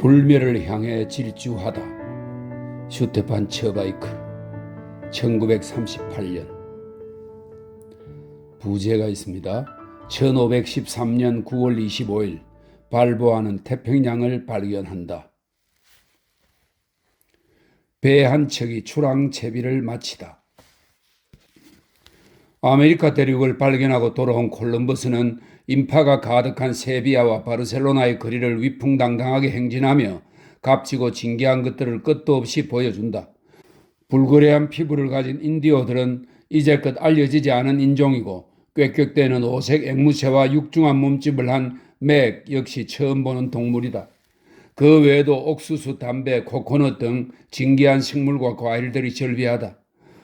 불멸을 향해 질주하다. 슈테판 처바이크 1938년. 부제가 있습니다. 1513년 9월 25일 발보하는 태평양을 발견한다. 배 한 척이 출항채비를 마치다. 아메리카 대륙을 발견하고 돌아온 콜럼버스는 인파가 가득한 세비야와 바르셀로나의 거리를 위풍당당하게 행진하며 값지고 진귀한 것들을 끝도 없이 보여준다. 불그레한 피부를 가진 인디오들은 이제껏 알려지지 않은 인종이고 꾀꾀대는 오색 앵무새와 육중한 몸집을 한 맥 역시 처음 보는 동물이다. 그 외에도 옥수수, 담배, 코코넛 등 진귀한 식물과 과일들이 절비하다.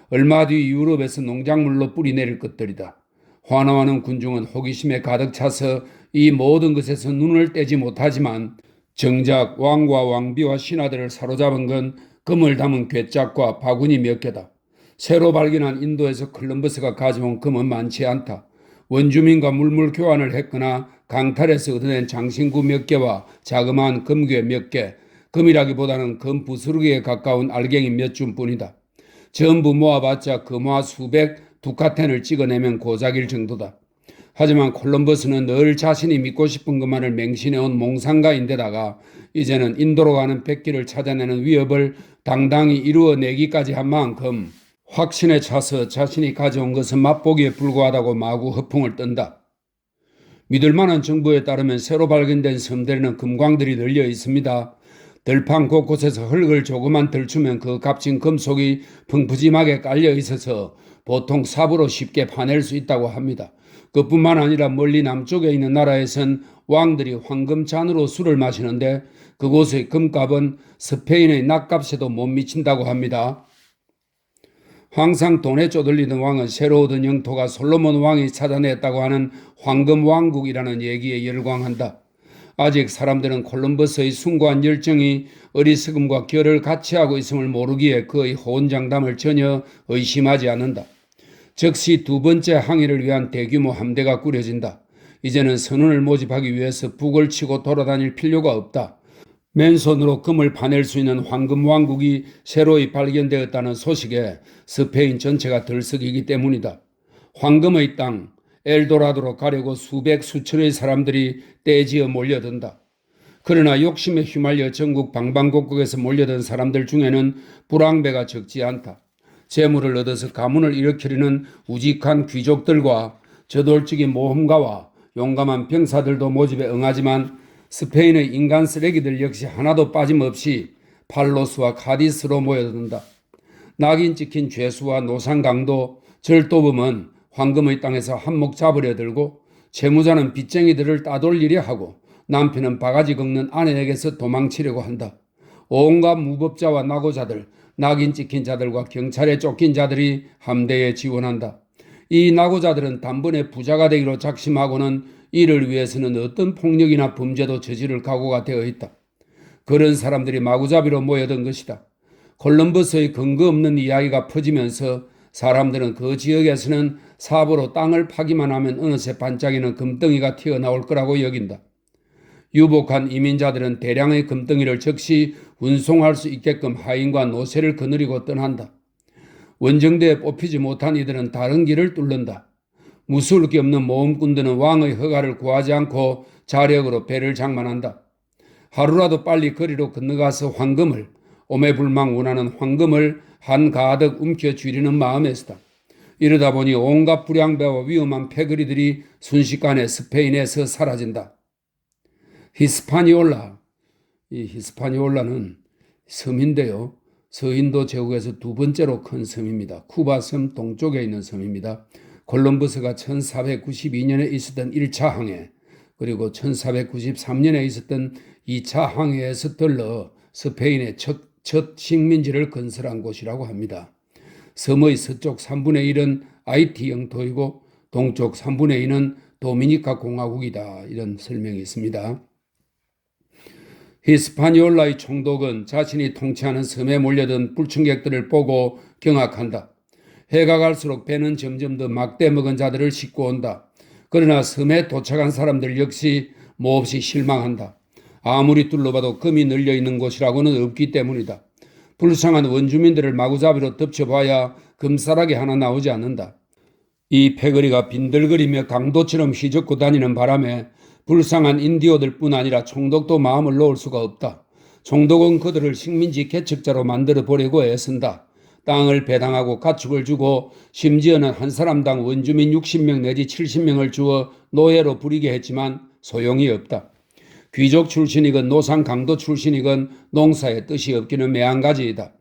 얼마 뒤 유럽에서 농작물로 뿌리 내릴 것들이다. 환호하는 군중은 호기심에 가득 차서 이 모든 것에서 눈을 떼지 못하지만 정작 왕과 왕비와 신하들을 사로잡은 건 금을 담은 괴짝과 바구니 몇 개다. 새로 발견한 인도에서 콜럼버스가 가져온 금은 많지 않다. 원주민과 물물 교환을 했거나 강탈에서 얻어낸 장신구 몇 개와 자그마한 금괴 몇 개, 금이라기보다는 금 부스러기에 가까운 알갱이 몇 줌뿐이다. 전부 모아봤자 금화 수백 두카텐을 찍어내면 고작일 정도다. 하지만 콜럼버스는 늘 자신이 믿고 싶은 것만을 맹신해온 몽상가인데다가 이제는 인도로 가는 백기를 찾아내는 위협을 당당히 이루어내기까지 한 만큼 확신에 차서 자신이 가져온 것은 맛보기에 불과하다고 마구 허풍을 떤다. 믿을만한 정보에 따르면 새로 발견된 섬들에는 금광들이 널려 있습니다. 들판 곳곳에서 흙을 조금만 덜추면 그 값진 금속이 펑푸짐하게 깔려 있어서 보통 삽으로 쉽게 파낼 수 있다고 합니다. 그뿐만 아니라 멀리 남쪽에 있는 나라에선 왕들이 황금잔으로 술을 마시는데 그곳의 금값은 스페인의 낙값에도 못 미친다고 합니다. 항상 돈에 쪼들리던 왕은 새로 얻은 영토가 솔로몬 왕이 찾아냈다고 하는 황금왕국이라는 얘기에 열광한다. 아직 사람들은 콜럼버스의 숭고한 열정이 어리석음과 결을 같이 하고 있음을 모르기에 그의 호언장담을 전혀 의심하지 않는다. 즉시 두 번째 항해를 위한 대규모 함대가 꾸려진다. 이제는 선원을 모집하기 위해서 북을 치고 돌아다닐 필요가 없다. 맨손으로 금을 파낼 수 있는 황금왕국이 새로이 발견되었다는 소식에 스페인 전체가 들썩이기 때문이다. 황금의 땅 엘도라도로 가려고 수백 수천의 사람들이 떼지어 몰려든다. 그러나 욕심에 휘말려 전국 방방곡곡에서 몰려든 사람들 중에는 불황배가 적지 않다. 재물을 얻어서 가문을 일으키려는 우직한 귀족들과 저돌적인 모험가와 용감한 병사들도 모집에 응하지만 스페인의 인간 쓰레기들 역시 하나도 빠짐없이 팔로스와 카디스로 모여든다. 낙인 찍힌 죄수와 노상강도 절도범은 황금의 땅에서 한몫 잡으려 들고 채무자는 빚쟁이들을 따돌리려 하고 남편은 바가지 긁는 아내에게서 도망치려고 한다. 온갖 무법자와 낙오자들, 낙인 찍힌 자들과 경찰에 쫓긴 자들이 함대에 지원한다. 이 낙오자들은 단번에 부자가 되기로 작심하고는 이를 위해서는 어떤 폭력이나 범죄도 저지를 각오가 되어 있다. 그런 사람들이 마구잡이로 모여든 것이다. 콜럼버스의 근거 없는 이야기가 퍼지면서 사람들은 그 지역에서는 삽으로 땅을 파기만 하면 어느새 반짝이는 금덩이가 튀어나올 거라고 여긴다. 유복한 이민자들은 대량의 금덩이를 즉시 운송할 수 있게끔 하인과 노새를 거느리고 떠난다. 원정대에 뽑히지 못한 이들은 다른 길을 뚫는다. 무서울 게 없는 모험꾼들은 왕의 허가를 구하지 않고 자력으로 배를 장만한다. 하루라도 빨리 거리로 건너가서 황금을, 오매불망 원하는 황금을 한가득 움켜쥐려는 마음에서다. 이러다 보니 온갖 불량배와 위험한 패거리들이 순식간에 스페인에서 사라진다. 히스파니올라, 이 히스파니올라는 섬인데요. 서인도 제국에서 두 번째로 큰 섬입니다. 쿠바 섬 동쪽에 있는 섬입니다. 콜럼버스가 1492년에 있었던 1차 항해, 그리고 1493년에 있었던 2차 항해에서 들러 스페인의 첫 식민지를 건설한 곳이라고 합니다. 섬의 서쪽 3분의 1은 아이티 영토이고 동쪽 3분의 2는 도미니카 공화국이다. 이런 설명이 있습니다. 히스파니올라의 총독은 자신이 통치하는 섬에 몰려든 불청객들을 보고 경악한다. 해가 갈수록 배는 점점 더 막대 먹은 자들을 싣고 온다. 그러나 섬에 도착한 사람들 역시 몹시 실망한다. 아무리 둘러봐도 금이 널려 있는 곳이라고는 없기 때문이다. 불쌍한 원주민들을 마구잡이로 덮쳐봐야 금싸라기 하나 나오지 않는다. 이 패거리가 빈들거리며 강도처럼 휘젓고 다니는 바람에 불쌍한 인디오들뿐 아니라 총독도 마음을 놓을 수가 없다. 총독은 그들을 식민지 개척자로 만들어 보려고 애쓴다. 땅을 배당하고 가축을 주고 심지어는 한 사람당 원주민 60명 내지 70명을 주어 노예로 부리게 했지만 소용이 없다. 귀족 출신이건 노상 강도 출신이건 농사에 뜻이 없기는 매한가지이다.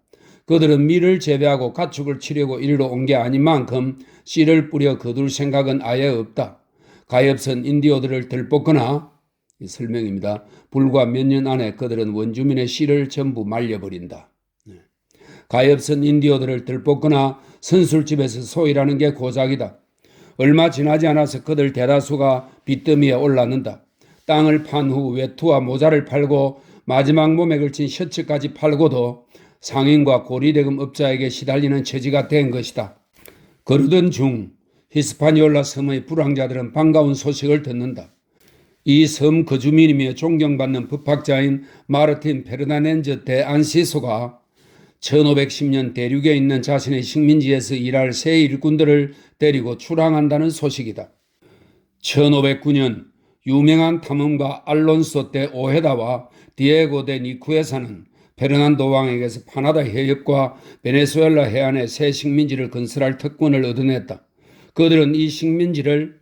그들은 밀을 재배하고 가축을 치려고 이리로 온 게 아닌 만큼 씨를 뿌려 거둘 생각은 아예 없다. 가엾은 인디오들을 들뽑거나, 이 설명입니다. 불과 몇 년 안에 그들은 원주민의 씨를 전부 말려버린다. 가엾은 인디오들을 들뽑거나 선술집에서 소일하는 게 고작이다. 얼마 지나지 않아서 그들 대다수가 빚더미에 올랐는다. 땅을 판 후 외투와 모자를 팔고 마지막 몸에 걸친 셔츠까지 팔고도 상인과 고리대금 업자에게 시달리는 처지가 된 것이다. 그러던 중 히스파니올라 섬의 불황자들은 반가운 소식을 듣는다. 이 섬 거주민이며 존경받는 법학자인 마르틴 페르나넨즈 데 안시소가 1510년 대륙에 있는 자신의 식민지에서 일할 새 일꾼들을 데리고 출항한다는 소식이다. 1509년 유명한 탐험가 알론소 데 오헤다와 디에고 데 니쿠에사는 페르난도 왕에게서 파나다 해협과 베네수엘라 해안에 새 식민지를 건설할 특권을 얻어냈다. 그들은 이 식민지를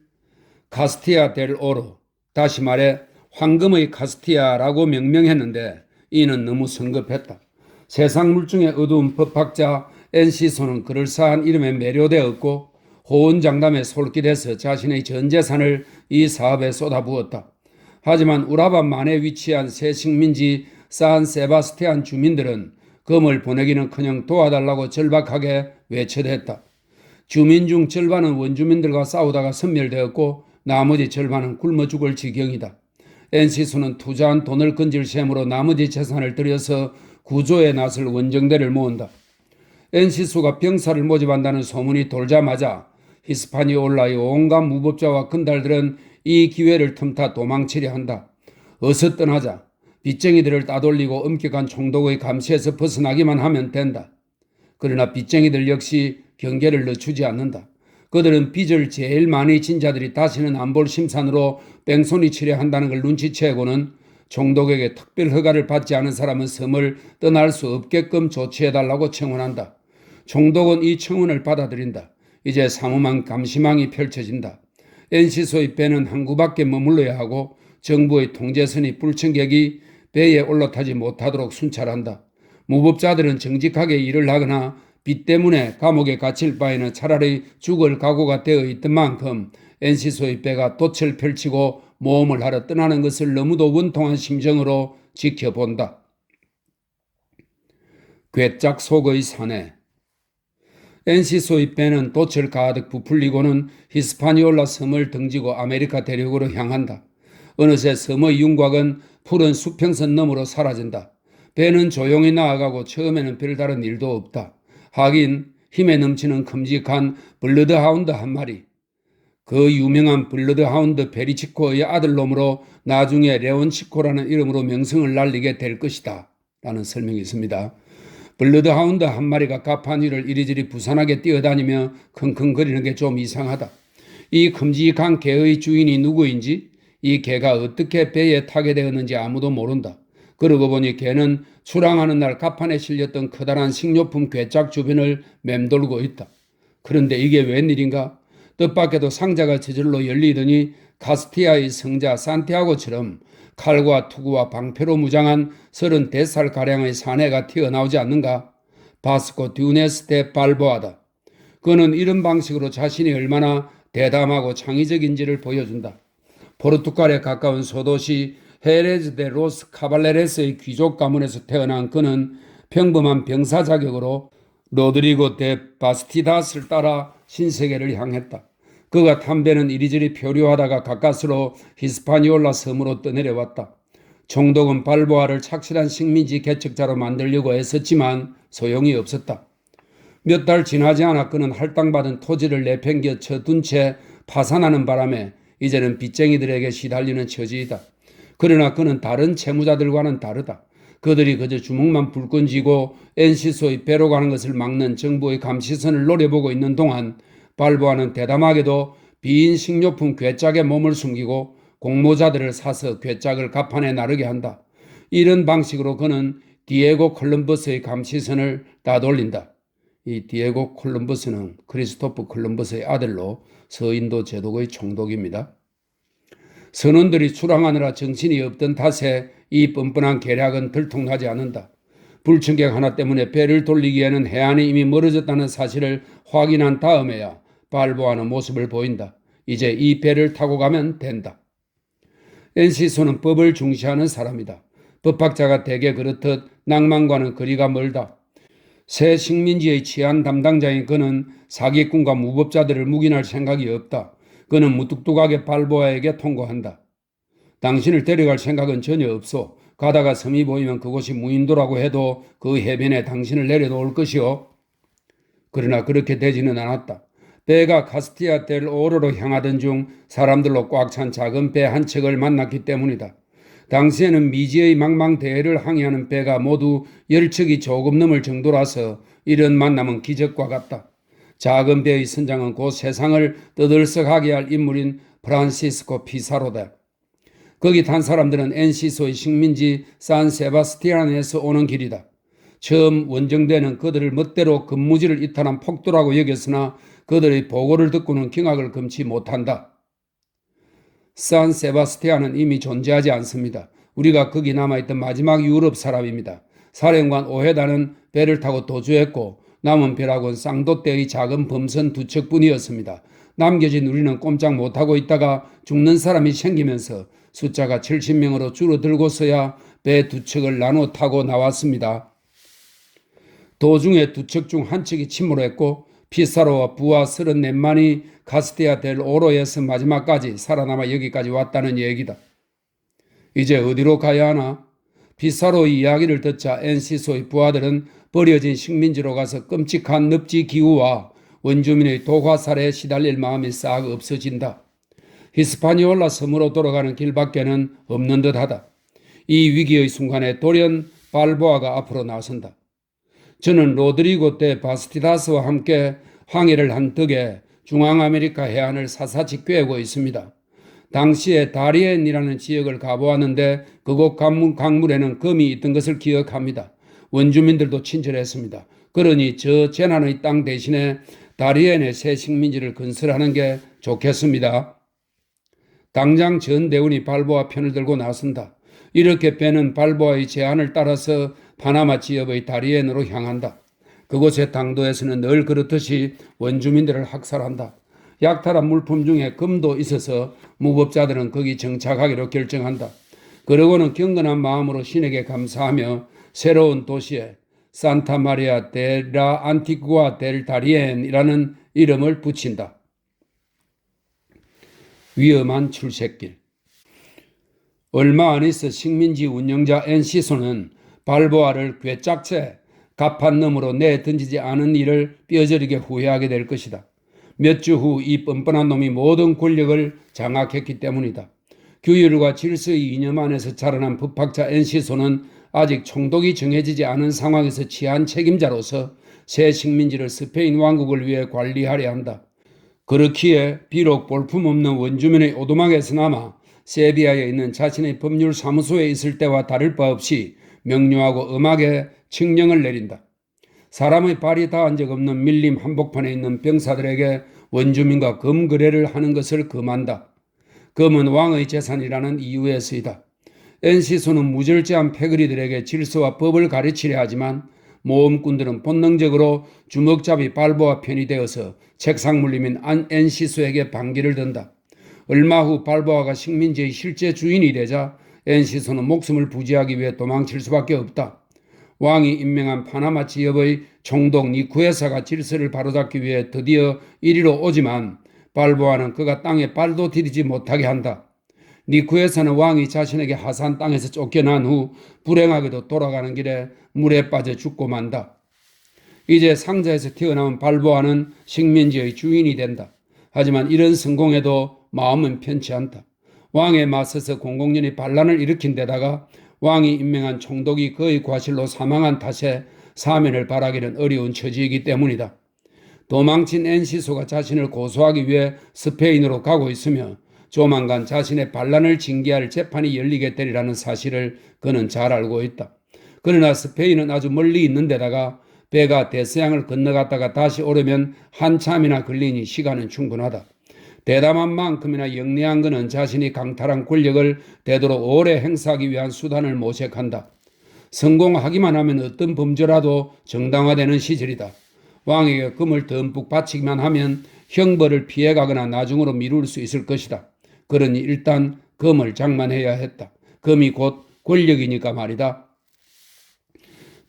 카스티아 델 오로, 다시 말해 황금의 카스티아라고 명명했는데 이는 너무 성급했다. 세상 물중의 어두운 법학자 엔시소는 그럴싸한 이름에 매료되었고 호언장담에 솔깃해서 자신의 전 재산을 이 사업에 쏟아부었다. 하지만 우라반만에 위치한 새 식민지 산 세바스티안 주민들은 금을 보내기는커녕 도와달라고 절박하게 외쳐댔다. 주민 중 절반은 원주민들과 싸우다가 섬멸되었고 나머지 절반은 굶어 죽을 지경이다. 엔시소는 투자한 돈을 건질 셈으로 나머지 재산을 들여서 구조에 나설 원정대를 모은다. 엔시소가 병사를 모집한다는 소문이 돌자마자 히스파니올라의 온갖 무법자와 건달들은 이 기회를 틈타 도망치려 한다. 어서 떠나자. 빚쟁이들을 따돌리고 엄격한 총독의 감시에서 벗어나기만 하면 된다. 그러나 빚쟁이들 역시 경계를 늦추지 않는다. 그들은 빚을 제일 많이 진 자들이 다시는 안 볼 심산으로 뺑소니 치려 한다는 걸 눈치채고는 총독에게 특별 허가를 받지 않은 사람은 섬을 떠날 수 없게끔 조치해달라고 청원한다. 총독은 이 청원을 받아들인다. 이제 삼엄한 감시망이 펼쳐진다. 엔시소의 배는 항구밖에 머물러야 하고 정부의 통제선이 불청객이 배에 올라타지 못하도록 순찰한다. 무법자들은 정직하게 일을 하거나 빚 때문에 감옥에 갇힐 바에는 차라리 죽을 각오가 되어 있던 만큼 엔시소의 배가 돛을 펼치고 모험을 하러 떠나는 것을 너무도 원통한 심정으로 지켜본다. 괴짝 속의 사내. 엔시소의 배는 돛을 가득 부풀리고는 히스파니올라 섬을 등지고 아메리카 대륙으로 향한다. 어느새 섬의 윤곽은 푸른 수평선 너머로 사라진다. 배는 조용히 나아가고 처음에는 별다른 일도 없다. 하긴 힘에 넘치는 큼직한 블러드하운드 한 마리, 그 유명한 블러드하운드 베리치코의 아들놈으로 나중에 레온치코라는 이름으로 명성을 날리게 될 것이다 라는 설명이 있습니다. 블러드하운드 한 마리가 갑판 위를 이리저리 부산하게 뛰어다니며 킁킁거리는 게 좀 이상하다. 이 큼직한 개의 주인이 누구인지, 이 개가 어떻게 배에 타게 되었는지 아무도 모른다. 그러고 보니 개는 출항하는 날 갑판에 실렸던 커다란 식료품 괴짝 주변을 맴돌고 있다. 그런데 이게 웬일인가? 뜻밖에도 상자가 저절로 열리더니 카스티아의 성자 산티아고처럼 칼과 투구와 방패로 무장한 35살가량의 사내가 튀어나오지 않는가? 바스코 듀네스 데 발보아다. 그는 이런 방식으로 자신이 얼마나 대담하고 창의적인지를 보여준다. 포르투갈에 가까운 소도시 헤레즈 데 로스 카발레레스의 귀족 가문에서 태어난 그는 평범한 병사 자격으로 로드리고 데 바스티다스를 따라 신세계를 향했다. 그가 탄 배는 이리저리 표류하다가 가까스로 히스파니올라 섬으로 떠내려왔다. 총독은 발보아를 착실한 식민지 개척자로 만들려고 애썼지만 소용이 없었다. 몇 달 지나지 않아 그는 할당받은 토지를 내팽겨 쳐둔 채 파산하는 바람에 이제는 빚쟁이들에게 시달리는 처지이다. 그러나 그는 다른 채무자들과는 다르다. 그들이 그저 주먹만 불끈 쥐고 NC소의 배로 가는 것을 막는 정부의 감시선을 노려보고 있는 동안 발보아는 대담하게도 비인 식료품 괴짝에 몸을 숨기고 공모자들을 사서 괴짝을 갑판에 나르게 한다. 이런 방식으로 그는 디에고 콜럼버스의 감시선을 따돌린다. 이 디에고 콜럼버스는 크리스토프 콜럼버스의 아들로 서인도 제독의 총독입니다. 선원들이 출항하느라 정신이 없던 탓에 이 뻔뻔한 계략은 들통나지 않는다. 불청객 하나 때문에 배를 돌리기에는 해안이 이미 멀어졌다는 사실을 확인한 다음에야 발보하는 모습을 보인다. 이제 이 배를 타고 가면 된다. NC소는 법을 중시하는 사람이다. 법학자가 대개 그렇듯 낭만과는 거리가 멀다. 새 식민지의 치안 담당자인 그는 사기꾼과 무법자들을 묵인할 생각이 없다. 그는 무뚝뚝하게 발보아에게 통고한다. 당신을 데려갈 생각은 전혀 없소. 가다가 섬이 보이면 그곳이 무인도라고 해도 그 해변에 당신을 내려놓을 것이오. 그러나 그렇게 되지는 않았다. 배가 카스티아 델 오로로 향하던 중 사람들로 꽉 찬 작은 배 한 척을 만났기 때문이다. 당시에는 미지의 망망대해를 항해하는 배가 모두 10척이 조금 넘을 정도라서 이런 만남은 기적과 같다. 작은 배의 선장은 곧 세상을 떠들썩하게 할 인물인 프란시스코 피사로다. 거기 탄 사람들은 NC소의 식민지 산 세바스티안에서 오는 길이다. 처음 원정대는 그들을 멋대로 근무지를 이탈한 폭도라고 여겼으나 그들의 보고를 듣고는 경악을 금치 못한다. 산 세바스티안은 이미 존재하지 않습니다. 우리가 거기 남아있던 마지막 유럽 사람입니다. 사령관 오헤다는 배를 타고 도주했고 남은 배락은 쌍도대의 작은 범선 2척뿐이었습니다. 남겨진 우리는 꼼짝 못하고 있다가 죽는 사람이 생기면서 숫자가 70명으로 줄어들고서야 배 2척을 나눠 타고 나왔습니다. 도중에 2척 중 한 척이 침몰했고 피사로와 부하 34만이 카스티아 델 오로에서 마지막까지 살아남아 여기까지 왔다는 얘기다. 이제 어디로 가야 하나? 피사로의 이야기를 듣자 NC소의 부하들은 버려진 식민지로 가서 끔찍한 늪지 기후와 원주민의 도화살에 시달릴 마음이 싹 없어진다. 히스파니올라 섬으로 돌아가는 길밖에는 없는 듯하다. 이 위기의 순간에 돌연 발보아가 앞으로 나선다. 저는 로드리고 데 바스티다스와 함께 항해를 한 덕에 중앙아메리카 해안을 사사치 꿰고 있습니다. 당시에 다리엔이라는 지역을 가보았는데 그곳 강물에는 금이 있던 것을 기억합니다. 원주민들도 친절했습니다. 그러니 저 재난의 땅 대신에 다리엔의 새 식민지를 건설하는 게 좋겠습니다. 당장 전대운이 발보아 편을 들고 나선다. 이렇게 배는 발보아의 제안을 따라서 파나마 지역의 다리엔으로 향한다. 그곳의 당도에서는 늘 그렇듯이 원주민들을 학살한다. 약탈한 물품 중에 금도 있어서 무법자들은 거기 정착하기로 결정한다. 그러고는 경건한 마음으로 신에게 감사하며 새로운 도시에 산타마리아 데라 안티구아 델 다리엔이라는 이름을 붙인다. 위험한 출첵길. 얼마 안 있어 식민지 운영자 NC소는 발보아를 괴짝채 갑판 너머로 내던지지 않은 일을 뼈저리게 후회하게 될 것이다. 몇 주 후 이 뻔뻔한 놈이 모든 권력을 장악했기 때문이다. 규율과 질서의 이념 안에서 자라난 법학자 NC소는 아직 총독이 정해지지 않은 상황에서 취한 책임자로서 새 식민지를 스페인 왕국을 위해 관리하려 한다. 그렇기에 비록 볼품없는 원주민의 오두막에서나마 세비야에 있는 자신의 법률사무소에 있을 때와 다를 바 없이 명료하고 엄하게 칙령을 내린다. 사람의 발이 닿은 적 없는 밀림 한복판에 있는 병사들에게 원주민과 금 거래를 하는 것을 금한다. 금은 왕의 재산이라는 이유에서이다. NC소는 무절제한 패거리들에게 질서와 법을 가르치려 하지만 모험꾼들은 본능적으로 주먹잡이 발보아 편이 되어서 책상 물림인 NC소에게 반기를 든다. 얼마 후 발보아가 식민지의 실제 주인이 되자 NC소는 목숨을 부지하기 위해 도망칠 수밖에 없다. 왕이 임명한 파나마 지역의 총독 니쿠에사가 질서를 바로잡기 위해 드디어 이리로 오지만 발보아는 그가 땅에 발도 디디지 못하게 한다. 니쿠에사는 왕이 자신에게 하사한 땅에서 쫓겨난 후 불행하게도 돌아가는 길에 물에 빠져 죽고 만다. 이제 상자에서 튀어나온 발보아는 식민지의 주인이 된다. 하지만 이런 성공에도 마음은 편치 않다. 왕에 맞서서 공공연히 반란을 일으킨 데다가 왕이 임명한 총독이 거의 과실로 사망한 탓에 사면을 바라기는 어려운 처지이기 때문이다. 도망친 엔시소가 자신을 고소하기 위해 스페인으로 가고 있으며 조만간 자신의 반란을 징계할 재판이 열리게 되리라는 사실을 그는 잘 알고 있다. 그러나 스페인은 아주 멀리 있는 데다가 배가 대서양을 건너갔다가 다시 오려면 한참이나 걸리니 시간은 충분하다. 대담한 만큼이나 영리한 그는 자신이 강탈한 권력을 되도록 오래 행사하기 위한 수단을 모색한다. 성공하기만 하면 어떤 범죄라도 정당화되는 시절이다. 왕에게 금을 듬뿍 바치기만 하면 형벌을 피해가거나 나중으로 미룰 수 있을 것이다. 그러니 일단 금을 장만해야 했다. 금이 곧 권력이니까 말이다.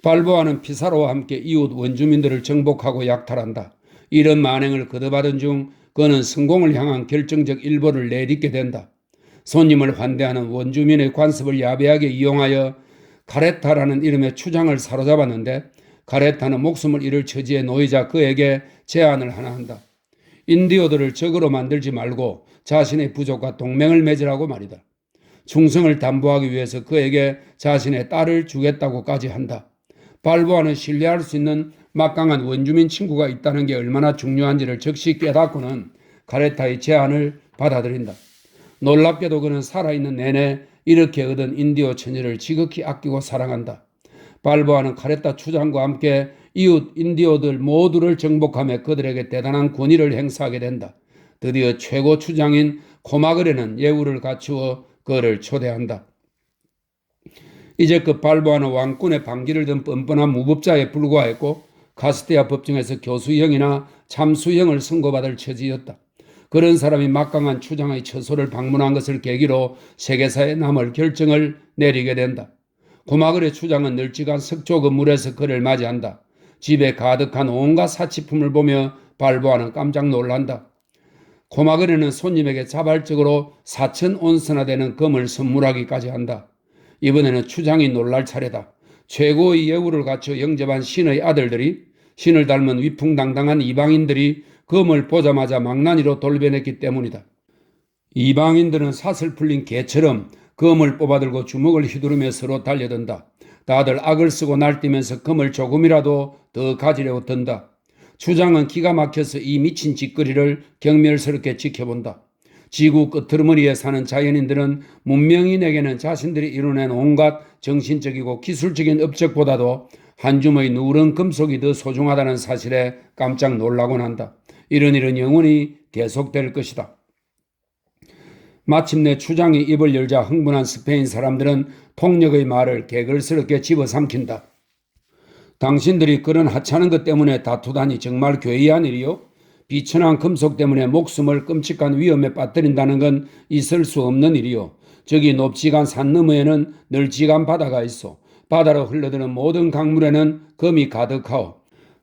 발보아는 피사로와 함께 이웃 원주민들을 정복하고 약탈한다. 이런 만행을 거듭하던 중 그는 성공을 향한 결정적 일보를 내딛게 된다. 손님을 환대하는 원주민의 관습을 야비하게 이용하여 가레타라는 이름의 추장을 사로잡았는데 가레타는 목숨을 잃을 처지에 놓이자 그에게 제안을 하나 한다. 인디오들을 적으로 만들지 말고 자신의 부족과 동맹을 맺으라고 말이다. 충성을 담보하기 위해서 그에게 자신의 딸을 주겠다고까지 한다. 발보아는 신뢰할 수 있는 막강한 원주민 친구가 있다는 게 얼마나 중요한지를 적시 깨닫고는 가레타의 제안을 받아들인다. 놀랍게도 그는 살아있는 내내 이렇게 얻은 인디오 처녀를 지극히 아끼고 사랑한다. 발보아는 가레타 추장과 함께 이웃 인디오들 모두를 정복하며 그들에게 대단한 권위를 행사하게 된다. 드디어 최고 추장인 코마그레는 예우를 갖추어 그를 초대한다. 이제 그 발보아는 왕권의 반기를 든 뻔뻔한 무법자에 불과했고 카스티아 법정에서 교수형이나 참수형을 선고받을 처지였다. 그런 사람이 막강한 추장의 처소를 방문한 것을 계기로 세계사에 남을 결정을 내리게 된다. 고마그레 추장은 널찍한 석조 건물에서 그를 맞이한다. 집에 가득한 온갖 사치품을 보며 발보아는 깜짝 놀란다. 고마그레는 손님에게 자발적으로 4,000온스나 되는 금을 선물하기까지 한다. 이번에는 추장이 놀랄 차례다. 최고의 예우를 갖춰 영접한 신의 아들들이, 신을 닮은 위풍당당한 이방인들이 금을 보자마자 망나니로 돌변했기 때문이다. 이방인들은 사슬 풀린 개처럼 금을 뽑아들고 주먹을 휘두르며 서로 달려든다. 다들 악을 쓰고 날뛰면서 금을 조금이라도 더 가지려고 든다. 추장은 기가 막혀서 이 미친 짓거리를 경멸스럽게 지켜본다. 지구 끝트머리에 사는 자연인들은 문명인에게는 자신들이 이뤄낸 온갖 정신적이고 기술적인 업적보다도 한 줌의 누런 금속이 더 소중하다는 사실에 깜짝 놀라곤 한다. 이런 일은 영원히 계속될 것이다. 마침내 추장이 입을 열자 흥분한 스페인 사람들은 폭력의 말을 개걸스럽게 집어삼킨다. 당신들이 그런 하찮은 것 때문에 다투다니 정말 괴이한 일이요? 비천한 금속 때문에 목숨을 끔찍한 위험에 빠뜨린다는 건 있을 수 없는 일이요. 저기 높지간 산 너머에는 널찍한 바다가 있어. 바다로 흘러드는 모든 강물에는 금이 가득하오.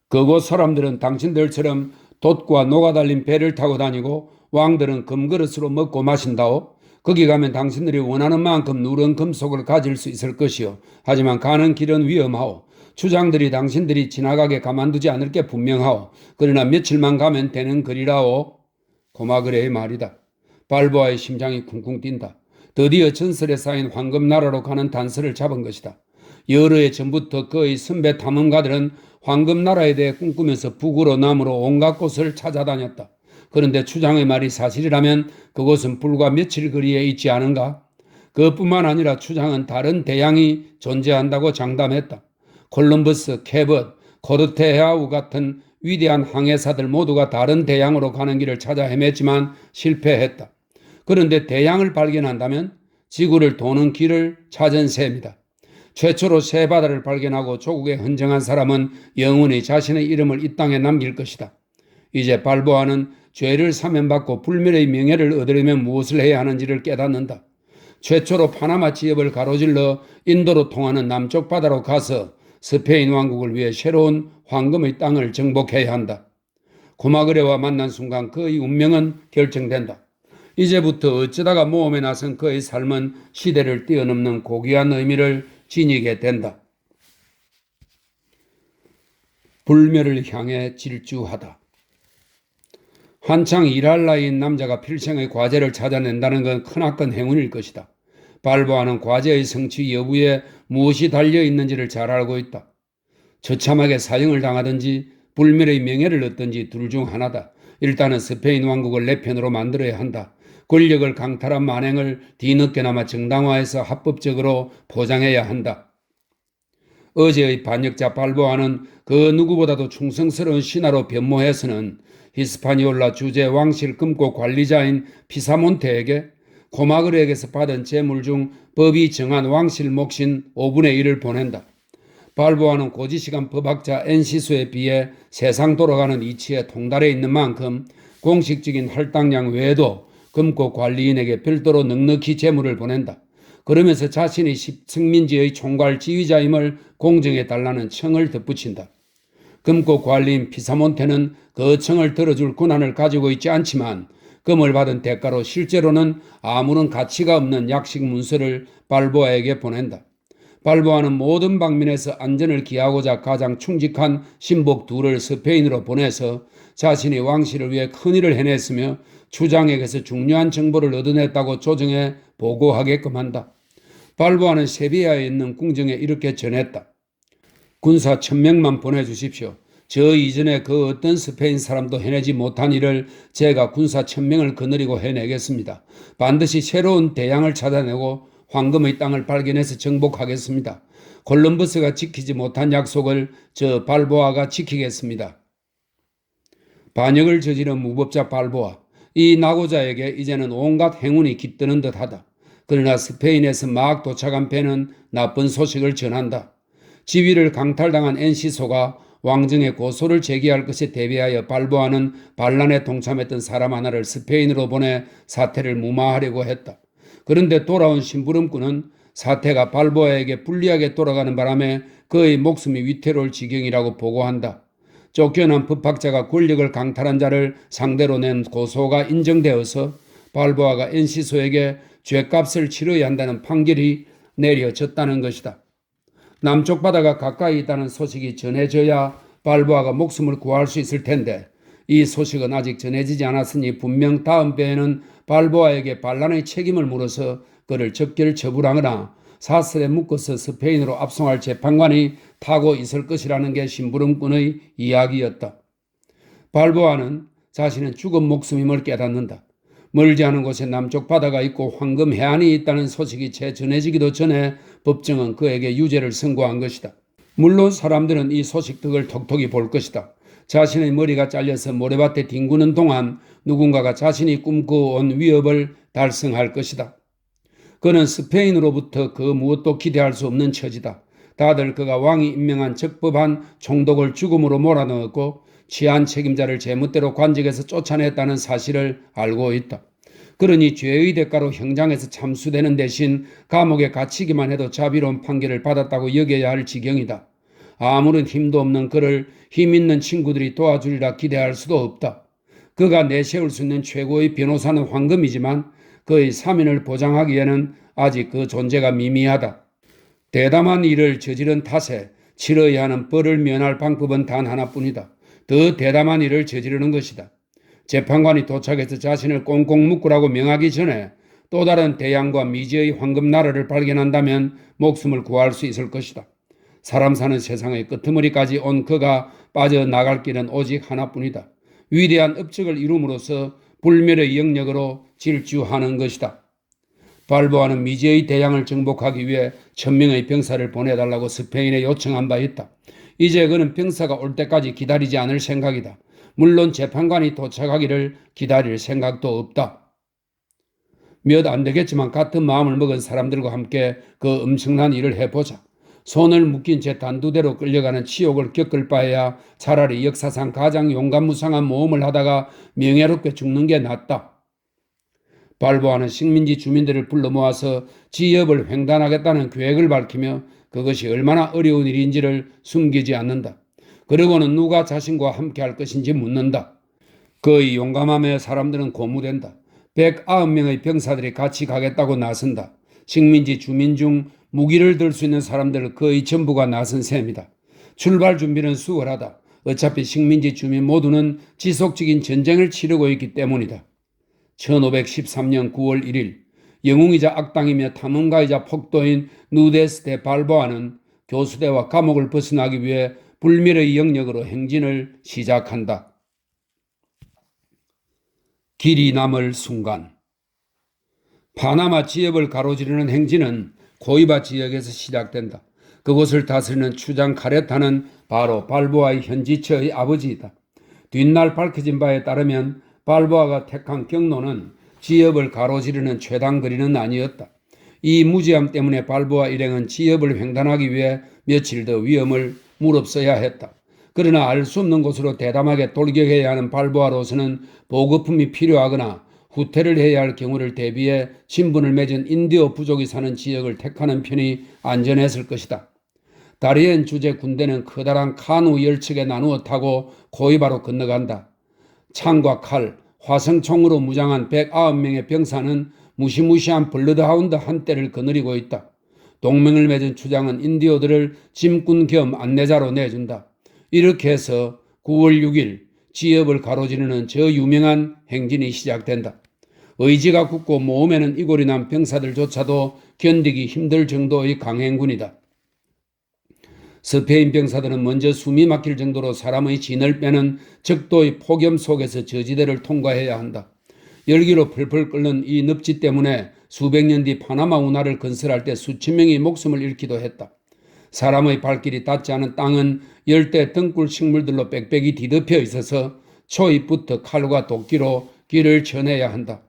그곳 사람들은 당신들처럼 돛과 노가 달린 배를 타고 다니고 왕들은 금그릇으로 먹고 마신다오. 거기 가면 당신들이 원하는 만큼 누런 금속을 가질 수 있을 것이요. 하지만 가는 길은 위험하오. 추장들이 당신들이 지나가게 가만두지 않을 게 분명하오. 그러나 며칠만 가면 되는 거리라오. 고마그레의 말이다. 발보아의 심장이 쿵쿵 뛴다. 드디어 전설에 쌓인 황금나라로 가는 단서를 잡은 것이다. 여러 해 전부터 그의 선배 탐험가들은 황금나라에 대해 꿈꾸면서 북으로 남으로 온갖 곳을 찾아다녔다. 그런데 추장의 말이 사실이라면 그곳은 불과 며칠 거리에 있지 않은가? 그뿐만 아니라 추장은 다른 대양이 존재한다고 장담했다. 콜럼버스, 캐벗, 코르테헤아우 같은 위대한 항해사들 모두가 다른 대양으로 가는 길을 찾아 헤맸지만 실패했다. 그런데 대양을 발견한다면 지구를 도는 길을 찾은 셈이다. 최초로 새 바다를 발견하고 조국에 헌정한 사람은 영원히 자신의 이름을 이 땅에 남길 것이다. 이제 발보아는 죄를 사면받고 불멸의 명예를 얻으려면 무엇을 해야 하는지를 깨닫는다. 최초로 파나마 지역을 가로질러 인도로 통하는 남쪽 바다로 가서 스페인 왕국을 위해 새로운 황금의 땅을 정복해야 한다. 고마그레와 만난 순간 그의 운명은 결정된다. 이제부터 어쩌다가 모험에 나선 그의 삶은 시대를 뛰어넘는 고귀한 의미를 지니게 된다. 불멸을 향해 질주하다. 한창 일할 나이인 남자가 필생의 과제를 찾아낸다는 건 크나큰 행운일 것이다. 발보아는 과제의 성취 여부에 무엇이 달려 있는지를 잘 알고 있다. 처참하게 사형을 당하든지 불멸의 명예를 얻든지 둘 중 하나다. 일단은 스페인 왕국을 내 편으로 만들어야 한다. 권력을 강탈한 만행을 뒤늦게나마 정당화해서 합법적으로 포장해야 한다. 어제의 반역자 발보아는 그 누구보다도 충성스러운 신하로 변모해서는 히스파니올라 주재 왕실 금고 관리자인 피사몬테에게 코마그르에게서 받은 재물 중 법이 정한 왕실 몫인 5분의 1을 보낸다. 발보아는 고지시간 법학자 엔시소에 비해 세상 돌아가는 이치에 통달해 있는 만큼 공식적인 할당량 외에도 금고 관리인에게 별도로 넉넉히 재물을 보낸다. 그러면서 자신이 식민지의 총괄 지휘자임을 공정해달라는 청을 덧붙인다. 금고 관리인 피사몬테는 그 청을 들어줄 권한을 가지고 있지 않지만 금을 받은 대가로 실제로는 아무런 가치가 없는 약식 문서를 발보아에게 보낸다. 발보아는 모든 방면에서 안전을 기하고자 가장 충직한 신복 둘을 스페인으로 보내서 자신이 왕실을 위해 큰일을 해냈으며 추장에게서 중요한 정보를 얻어냈다고 조정해 보고하게끔 한다. 발보아는 세비야에 있는 궁정에 이렇게 전했다. 군사 1000명만 보내주십시오. 저 이전에 그 어떤 스페인 사람도 해내지 못한 일을 제가 군사 1000명을 거느리고 해내겠습니다. 반드시 새로운 대양을 찾아내고 황금의 땅을 발견해서 정복하겠습니다. 콜럼버스가 지키지 못한 약속을 저 발보아가 지키겠습니다. 반역을 저지른 무법자 발보아. 이 낙오자에게 이제는 온갖 행운이 깃드는 듯하다. 그러나 스페인에서 막 도착한 배는 나쁜 소식을 전한다. 지위를 강탈당한 엔시소가 왕정의 고소를 제기할 것에 대비하여 발보아는 반란에 동참했던 사람 하나를 스페인으로 보내 사태를 무마하려고 했다. 그런데 돌아온 심부름꾼은 사태가 발보아에게 불리하게 돌아가는 바람에 그의 목숨이 위태로울 지경이라고 보고한다. 쫓겨난 법학자가 권력을 강탈한 자를 상대로 낸 고소가 인정되어서 발보아가 엔시소에게 죗값을 치러야 한다는 판결이 내려졌다는 것이다. 남쪽 바다가 가까이 있다는 소식이 전해져야 발보아가 목숨을 구할 수 있을 텐데 이 소식은 아직 전해지지 않았으니 분명 다음 배에는 발보아에게 반란의 책임을 물어서 그를 적결 처분하거나 사슬에 묶어서 스페인으로 압송할 재판관이 타고 있을 것이라는 게 심부름꾼의 이야기였다. 발보아는 자신은 죽은 목숨임을 깨닫는다. 멀지 않은 곳에 남쪽 바다가 있고 황금 해안이 있다는 소식이 채 전해지기도 전에 법정은 그에게 유죄를 선고한 것이다. 물론 사람들은 이 소식 덕을 톡톡히 볼 것이다. 자신의 머리가 잘려서 모래밭에 뒹구는 동안 누군가가 자신이 꿈꿔온 위협을 달성할 것이다. 그는 스페인으로부터 그 무엇도 기대할 수 없는 처지다. 다들 그가 왕이 임명한 적법한 총독을 죽음으로 몰아넣었고 치안 책임자를 제멋대로 관직에서 쫓아냈다는 사실을 알고 있다. 그러니 죄의 대가로 형장에서 참수되는 대신 감옥에 갇히기만 해도 자비로운 판결을 받았다고 여겨야 할 지경이다. 아무런 힘도 없는 그를 힘있는 친구들이 도와주리라 기대할 수도 없다. 그가 내세울 수 있는 최고의 변호사는 황금이지만 그의 사면을 보장하기에는 아직 그 존재가 미미하다. 대담한 일을 저지른 탓에 치러야 하는 벌을 면할 방법은 단 하나뿐이다. 더 대담한 일을 저지르는 것이다. 재판관이 도착해서 자신을 꽁꽁 묶으라고 명하기 전에 또 다른 대양과 미지의 황금나라를 발견한다면 목숨을 구할 수 있을 것이다. 사람 사는 세상의 끄트머리까지 온 그가 빠져나갈 길은 오직 하나뿐이다. 위대한 업적을 이룸으로써 불멸의 영역으로 질주하는 것이다. 발보아는 미지의 대양을 정복하기 위해 1000명의 병사를 보내달라고 스페인에 요청한 바 있다. 이제 그는 병사가 올 때까지 기다리지 않을 생각이다. 물론 재판관이 도착하기를 기다릴 생각도 없다. 몇 안 되겠지만 같은 마음을 먹은 사람들과 함께 그 엄청난 일을 해보자. 손을 묶인 채 단두대로 끌려가는 치욕을 겪을 바에야 차라리 역사상 가장 용감무상한 모험을 하다가 명예롭게 죽는 게 낫다. 발보아는 식민지 주민들을 불러 모아서 지역을 횡단하겠다는 계획을 밝히며 그것이 얼마나 어려운 일인지를 숨기지 않는다. 그러고는 누가 자신과 함께 할 것인지 묻는다. 그의 용감함에 사람들은 고무된다. 109명의 병사들이 같이 가겠다고 나선다. 식민지 주민 중 무기를 들 수 있는 사람들 거의 전부가 나선 셈이다. 출발 준비는 수월하다. 어차피 식민지 주민 모두는 지속적인 전쟁을 치르고 있기 때문이다. 1513년 9월 1일 영웅이자 악당이며 탐험가이자 폭도인 누데스 대 발보아는 교수대와 감옥을 벗어나기 위해 불멸의 영역으로 행진을 시작한다. 길이 남을 순간 파나마 지역을 가로지르는 행진은 코이바 지역에서 시작된다. 그곳을 다스리는 추장 카레타는 바로 발보아의 현지처의 아버지이다. 뒷날 밝혀진 바에 따르면 발보아가 택한 경로는 지역을 가로지르는 최단거리는 아니었다. 이 무지함 때문에 발보아 일행은 지역을 횡단하기 위해 며칠 더 위험을 무릅써야 했다. 그러나 알 수 없는 곳으로 대담하게 돌격해야 하는 발보아로서는 보급품이 필요하거나 후퇴를 해야 할 경우를 대비해 친분을 맺은 인디오 부족이 사는 지역을 택하는 편이 안전했을 것이다. 다리엔 주재 군대는 커다란 카누 열척에 나누어 타고 코이바로 건너간다. 창과 칼, 화성총으로 무장한 109명의 병사는 무시무시한 블러드하운드 한 떼를 거느리고 있다. 동맹을 맺은 추장은 인디오들을 짐꾼 겸 안내자로 내준다. 이렇게 해서 9월 6일 지역을 가로지르는 저 유명한 행진이 시작된다. 의지가 굳고 모험에는 이골이 난 병사들조차도 견디기 힘들 정도의 강행군이다. 스페인 병사들은 먼저 숨이 막힐 정도로 사람의 진을 빼는 적도의 폭염 속에서 저지대를 통과해야 한다. 열기로 펄펄 끓는 이 늪지 때문에 수백 년 뒤 파나마 운하를 건설할 때 수천 명이 목숨을 잃기도 했다. 사람의 발길이 닿지 않은 땅은 열대 등굴 식물들로 빽빽이 뒤덮여 있어서 초입부터 칼과 도끼로 길을 쳐내야 한다.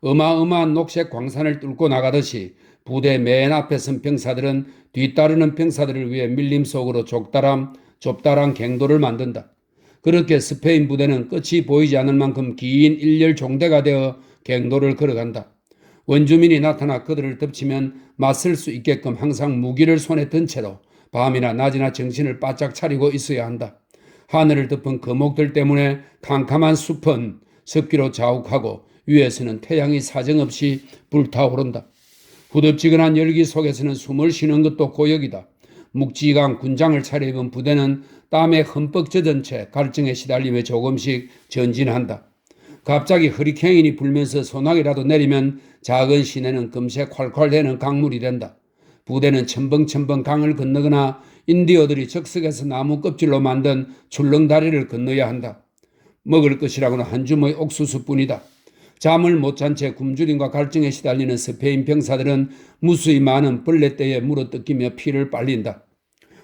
어마어마한 녹색 광산을 뚫고 나가듯이 부대 맨 앞에 선 병사들은 뒤따르는 병사들을 위해 밀림 속으로 좁다란 갱도를 만든다. 그렇게 스페인 부대는 끝이 보이지 않을 만큼 긴 일렬 종대가 되어 갱도를 걸어간다. 원주민이 나타나 그들을 덮치면 맞설 수 있게끔 항상 무기를 손에 든 채로 밤이나 낮이나 정신을 바짝 차리고 있어야 한다. 하늘을 덮은 거목들 때문에 캄캄한 숲은 습기로 자욱하고 위에서는 태양이 사정없이 불타오른다. 후덥지근한 열기 속에서는 숨을 쉬는 것도 고역이다. 묵직한 군장을 차려입은 부대는 땀에 흠뻑 젖은 채 갈증에 시달리며 조금씩 전진한다. 갑자기 허리케인이 불면서 소나기라도 내리면 작은 시내는 금세 콸콸 대는 강물이 된다. 부대는 첨벙첨벙 강을 건너거나 인디어들이 적석에서 나무 껍질로 만든 출렁다리를 건너야 한다. 먹을 것이라고는 한 줌의 옥수수뿐이다. 잠을 못 잔 채 굶주림과 갈증에 시달리는 스페인 병사들은 무수히 많은 벌레떼에 물어뜯기며 피를 빨린다.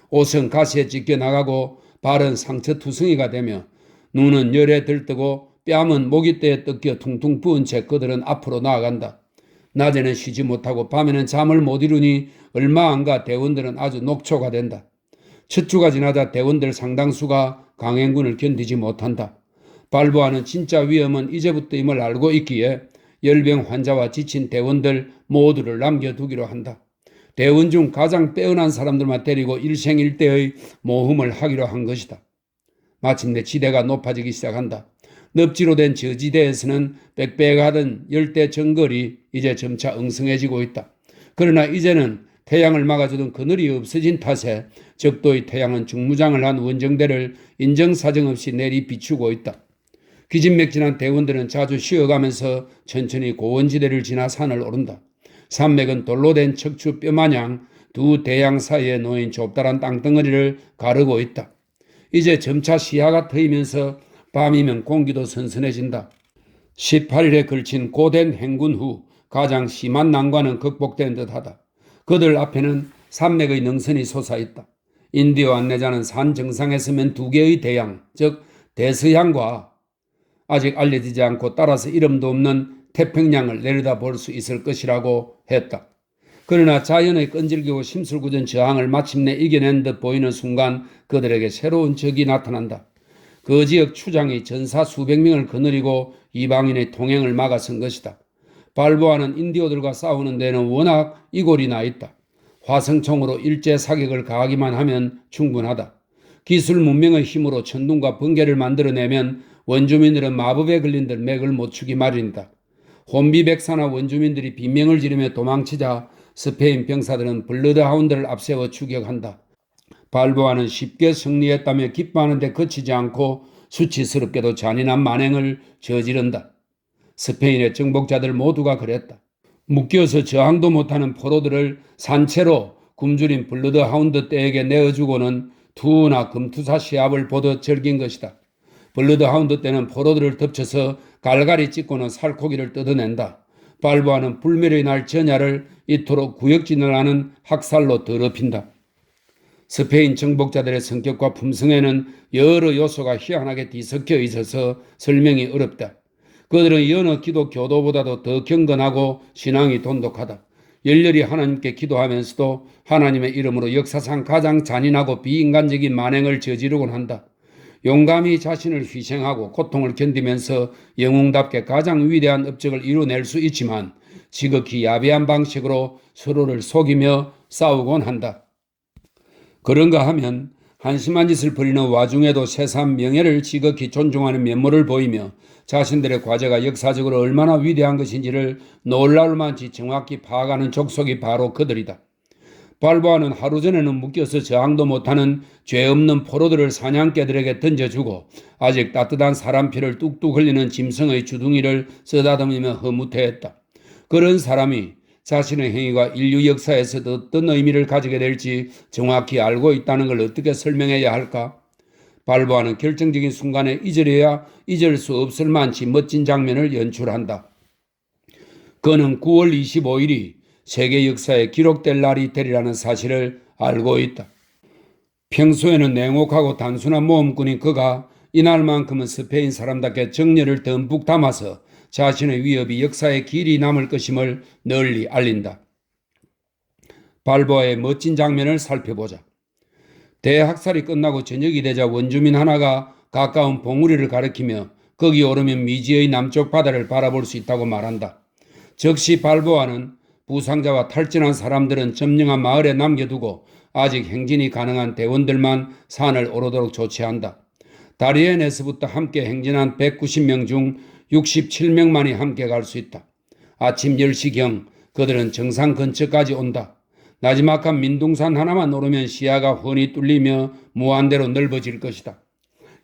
옷은 가시에 찢겨 나가고 발은 상처투성이가 되며 눈은 열에 들뜨고 뺨은 모기떼에 뜯겨 퉁퉁 부은 채 그들은 앞으로 나아간다. 낮에는 쉬지 못하고 밤에는 잠을 못 이루니 얼마 안 가 대원들은 아주 녹초가 된다. 첫 주가 지나자 대원들 상당수가 강행군을 견디지 못한다. 발보아는 진짜 위험은 이제부터임을 알고 있기에 열병 환자와 지친 대원들 모두를 남겨두기로 한다. 대원 중 가장 빼어난 사람들만 데리고 일생일대의 모험을 하기로 한 것이다. 마침내 지대가 높아지기 시작한다. 늪지로 된 저지대에서는 빽빽하던 열대 정글이 이제 점차 엉성해지고 있다. 그러나 이제는 태양을 막아주던 그늘이 없어진 탓에 적도의 태양은 중무장을 한 원정대를 인정사정 없이 내리 비추고 있다. 기진맥진한 대원들은 자주 쉬어가면서 천천히 고원지대를 지나 산을 오른다. 산맥은 돌로 된 척추 뼈마냥 두 대양 사이에 놓인 좁다란 땅덩어리를 가르고 있다. 이제 점차 시야가 트이면서 밤이면 공기도 선선해진다. 18일에 걸친 고된 행군 후 가장 심한 난관은 극복된 듯하다. 그들 앞에는 산맥의 능선이 솟아있다. 인디오 안내자는 산 정상에 서면 두 개의 대양, 즉 대서양과 아직 알려지지 않고 따라서 이름도 없는 태평양을 내려다볼 수 있을 것이라고 했다. 그러나 자연의 끈질기고 심술궂은 저항을 마침내 이겨낸 듯 보이는 순간 그들에게 새로운 적이 나타난다. 그 지역 추장이 전사 수백 명을 거느리고 이방인의 통행을 막아선 것이다. 발보아는 인디오들과 싸우는 데는 워낙 이골이 나 있다. 화성총으로 일제 사격을 가하기만 하면 충분하다. 기술 문명의 힘으로 천둥과 번개를 만들어내면 원주민들은 마법에 걸린 듯 맥을 못 추기 마련이다. 혼비백산한 원주민들이 비명을 지르며 도망치자 스페인 병사들은 블러드하운드를 앞세워 추격한다. 발보아는 쉽게 승리했다며 기뻐하는 데 그치지 않고 수치스럽게도 잔인한 만행을 저지른다. 스페인의 정복자들 모두가 그랬다. 묶여서 저항도 못하는 포로들을 산채로 굶주린 블러드 하운드 떼에게 내어주고는 투나 금투사 시합을 보듯 즐긴 것이다. 블러드 하운드 떼는 포로들을 덮쳐서 갈갈이 찢고는 살코기를 뜯어낸다. 발보아는 불멸의 날 전야를 이토록 구역진을 하는 학살로 더럽힌다. 스페인 정복자들의 성격과 품성에는 여러 요소가 희한하게 뒤섞여 있어서 설명이 어렵다. 그들은 여느 기독 교도보다도 더 경건하고 신앙이 돈독하다. 열렬히 하나님께 기도하면서도 하나님의 이름으로 역사상 가장 잔인하고 비인간적인 만행을 저지르곤 한다. 용감히 자신을 희생하고 고통을 견디면서 영웅답게 가장 위대한 업적을 이루어낼 수 있지만 지극히 야비한 방식으로 서로를 속이며 싸우곤 한다. 그런가 하면 한심한 짓을 벌이는 와중에도 세상 명예를 지극히 존중하는 면모를 보이며 자신들의 과제가 역사적으로 얼마나 위대한 것인지를 놀라울 만치 정확히 파악하는 족속이 바로 그들이다. 발보아는 하루 전에는 묶여서 저항도 못하는 죄 없는 포로들을 사냥개들에게 던져주고 아직 따뜻한 사람 피를 뚝뚝 흘리는 짐승의 주둥이를 쓰다듬으며 흐뭇해했다. 그런 사람이 자신의 행위가 인류 역사에서 어떤 의미를 가지게 될지 정확히 알고 있다는 걸 어떻게 설명해야 할까? 발보아는 결정적인 순간에 잊으려야 잊을 수 없을 만치 멋진 장면을 연출한다. 그는 9월 25일이 세계 역사에 기록될 날이 되리라는 사실을 알고 있다. 평소에는 냉혹하고 단순한 모험꾼인 그가 이날만큼은 스페인 사람답게 정열을 듬뿍 담아서 자신의 위협이 역사에 길이 남을 것임을 널리 알린다. 발보아의 멋진 장면을 살펴보자. 대학살이 끝나고 저녁이 되자 원주민 하나가 가까운 봉우리를 가리키며 거기 오르면 미지의 남쪽 바다를 바라볼 수 있다고 말한다. 즉시 발보아는 부상자와 탈진한 사람들은 점령한 마을에 남겨두고 아직 행진이 가능한 대원들만 산을 오르도록 조치한다. 다리엔에서부터 함께 행진한 190명 중 67명만이 함께 갈 수 있다. 아침 10시경 그들은 정상 근처까지 온다. 나지막한 민둥산 하나만 오르면 시야가 훤히 뚫리며 무한대로 넓어질 것이다.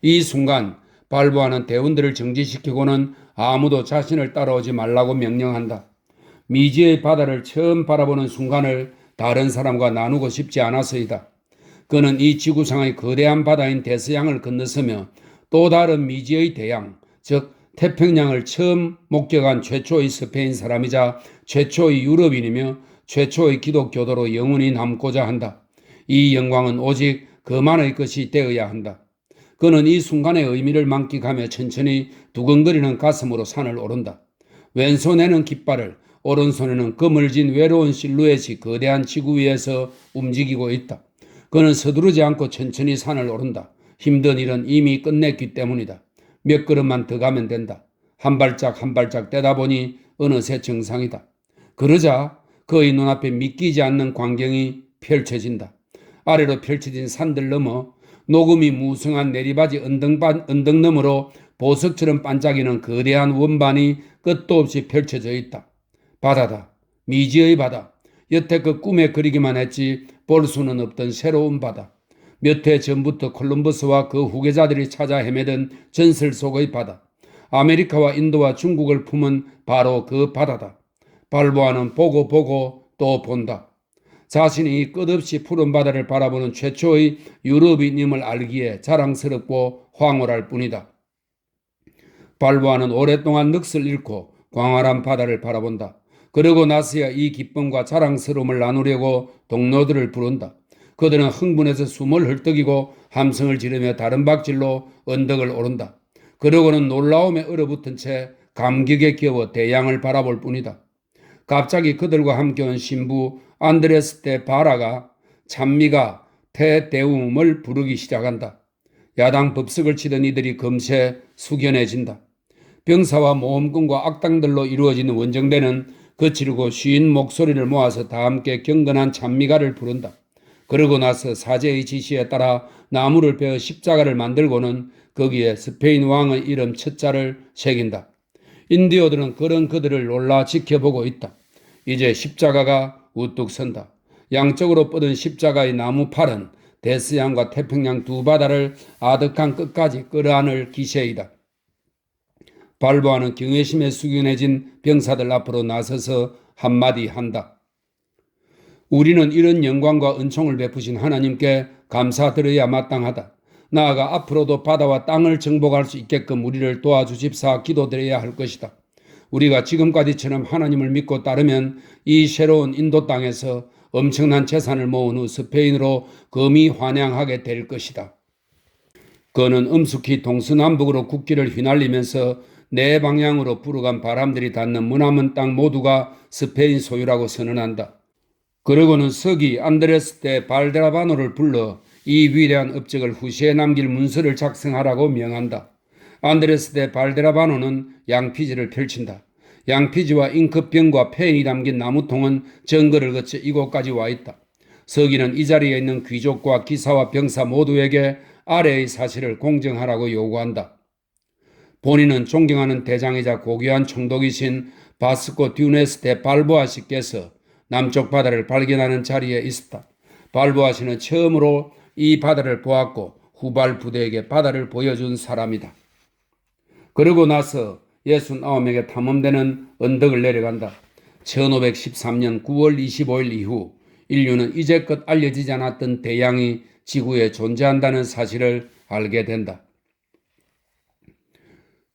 이 순간 발보아는 대원들을 정지시키고는 아무도 자신을 따라오지 말라고 명령한다. 미지의 바다를 처음 바라보는 순간을 다른 사람과 나누고 싶지 않아서이다. 그는 이 지구상의 거대한 바다인 대서양을 건너서며 또 다른 미지의 대양, 즉 태평양을 처음 목격한 최초의 스페인 사람이자 최초의 유럽인이며 최초의 기독교도로 영원히 남고자 한다. 이 영광은 오직 그만의 것이 되어야 한다. 그는 이 순간의 의미를 만끽하며 천천히 두근거리는 가슴으로 산을 오른다. 왼손에는 깃발을, 오른손에는 그물진 외로운 실루엣이 거대한 지구 위에서 움직이고 있다. 그는 서두르지 않고 천천히 산을 오른다. 힘든 일은 이미 끝냈기 때문이다. 몇 걸음만 더 가면 된다. 한 발짝 한 발짝 떼다 보니 어느새 정상이다. 그러자 그의 눈앞에 믿기지 않는 광경이 펼쳐진다. 아래로 펼쳐진 산들 너머 녹음이 무성한 내리바지 언덕 너머로 보석처럼 반짝이는 거대한 원반이 끝도 없이 펼쳐져 있다. 바다다. 미지의 바다. 여태껏 꿈에 그리기만 했지 볼 수는 없던 새로운 바다. 몇 해 전부터 콜럼버스와 그 후계자들이 찾아 헤매던 전설 속의 바다. 아메리카와 인도와 중국을 품은 바로 그 바다다. 발보아는 보고 또 본다. 자신이 끝없이 푸른 바다를 바라보는 최초의 유럽인임을 알기에 자랑스럽고 황홀할 뿐이다. 발보아는 오랫동안 넋을 잃고 광활한 바다를 바라본다. 그러고 나서야 이 기쁨과 자랑스러움을 나누려고 동료들을 부른다. 그들은 흥분해서 숨을 헐떡이고 함성을 지르며 다른 박질로 언덕을 오른다. 그러고는 놀라움에 얼어붙은 채 감격에 겨워 대양을 바라볼 뿐이다. 갑자기 그들과 함께 온 신부 안드레스 데 바라가 찬미가 테데움을 부르기 시작한다. 야당 법석을 치던 이들이 금세 숙연해진다. 병사와 모험군과 악당들로 이루어지는 원정대는 거칠고 쉬운 목소리를 모아서 다 함께 경건한 찬미가를 부른다. 그러고 나서 사제의 지시에 따라 나무를 베어 십자가를 만들고는 거기에 스페인 왕의 이름 첫자를 새긴다. 인디오들은 그런 그들을 놀라 지켜보고 있다. 이제 십자가가 우뚝 선다. 양쪽으로 뻗은 십자가의 나무 팔은 대서양과 태평양 두 바다를 아득한 끝까지 끌어안을 기세이다. 발보하는 경외심에 숙연해진 병사들 앞으로 나서서 한마디 한다. 우리는 이런 영광과 은총을 베푸신 하나님께 감사드려야 마땅하다. 나아가 앞으로도 바다와 땅을 정복할 수 있게끔 우리를 도와주십사 기도드려야 할 것이다. 우리가 지금까지처럼 하나님을 믿고 따르면 이 새로운 인도 땅에서 엄청난 재산을 모은 후 스페인으로 금이 환양하게 될 것이다. 그는 엄숙히 동서남북으로 국기를 휘날리면서 네 방향으로 불어간 바람들이 닿는 머나먼 땅 모두가 스페인 소유라고 선언한다. 그러고는 서기 안드레스 데 발데라바노를 불러 이 위대한 업적을 후시에 남길 문서를 작성하라고 명한다. 안드레스 데 발데라바노는 양피지를 펼친다. 양피지와 잉크병과 펜이 담긴 나무통은 정거를 거쳐 이곳까지 와 있다. 서기는 이 자리에 있는 귀족과 기사와 병사 모두에게 아래의 사실을 공정하라고 요구한다. 본인은 존경하는 대장이자 고귀한 총독이신 바스코 듀네스 데 발보아 씨께서 남쪽 바다를 발견하는 자리에 있었다. 발보아 씨는 처음으로 이 바다를 보았고 후발 부대에게 바다를 보여준 사람이다. 그러고 나서 69명의 탐험대는 언덕을 내려간다. 1513년 9월 25일 이후 인류는 이제껏 알려지지 않았던 대양이 지구에 존재한다는 사실을 알게 된다.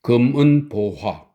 금은보화.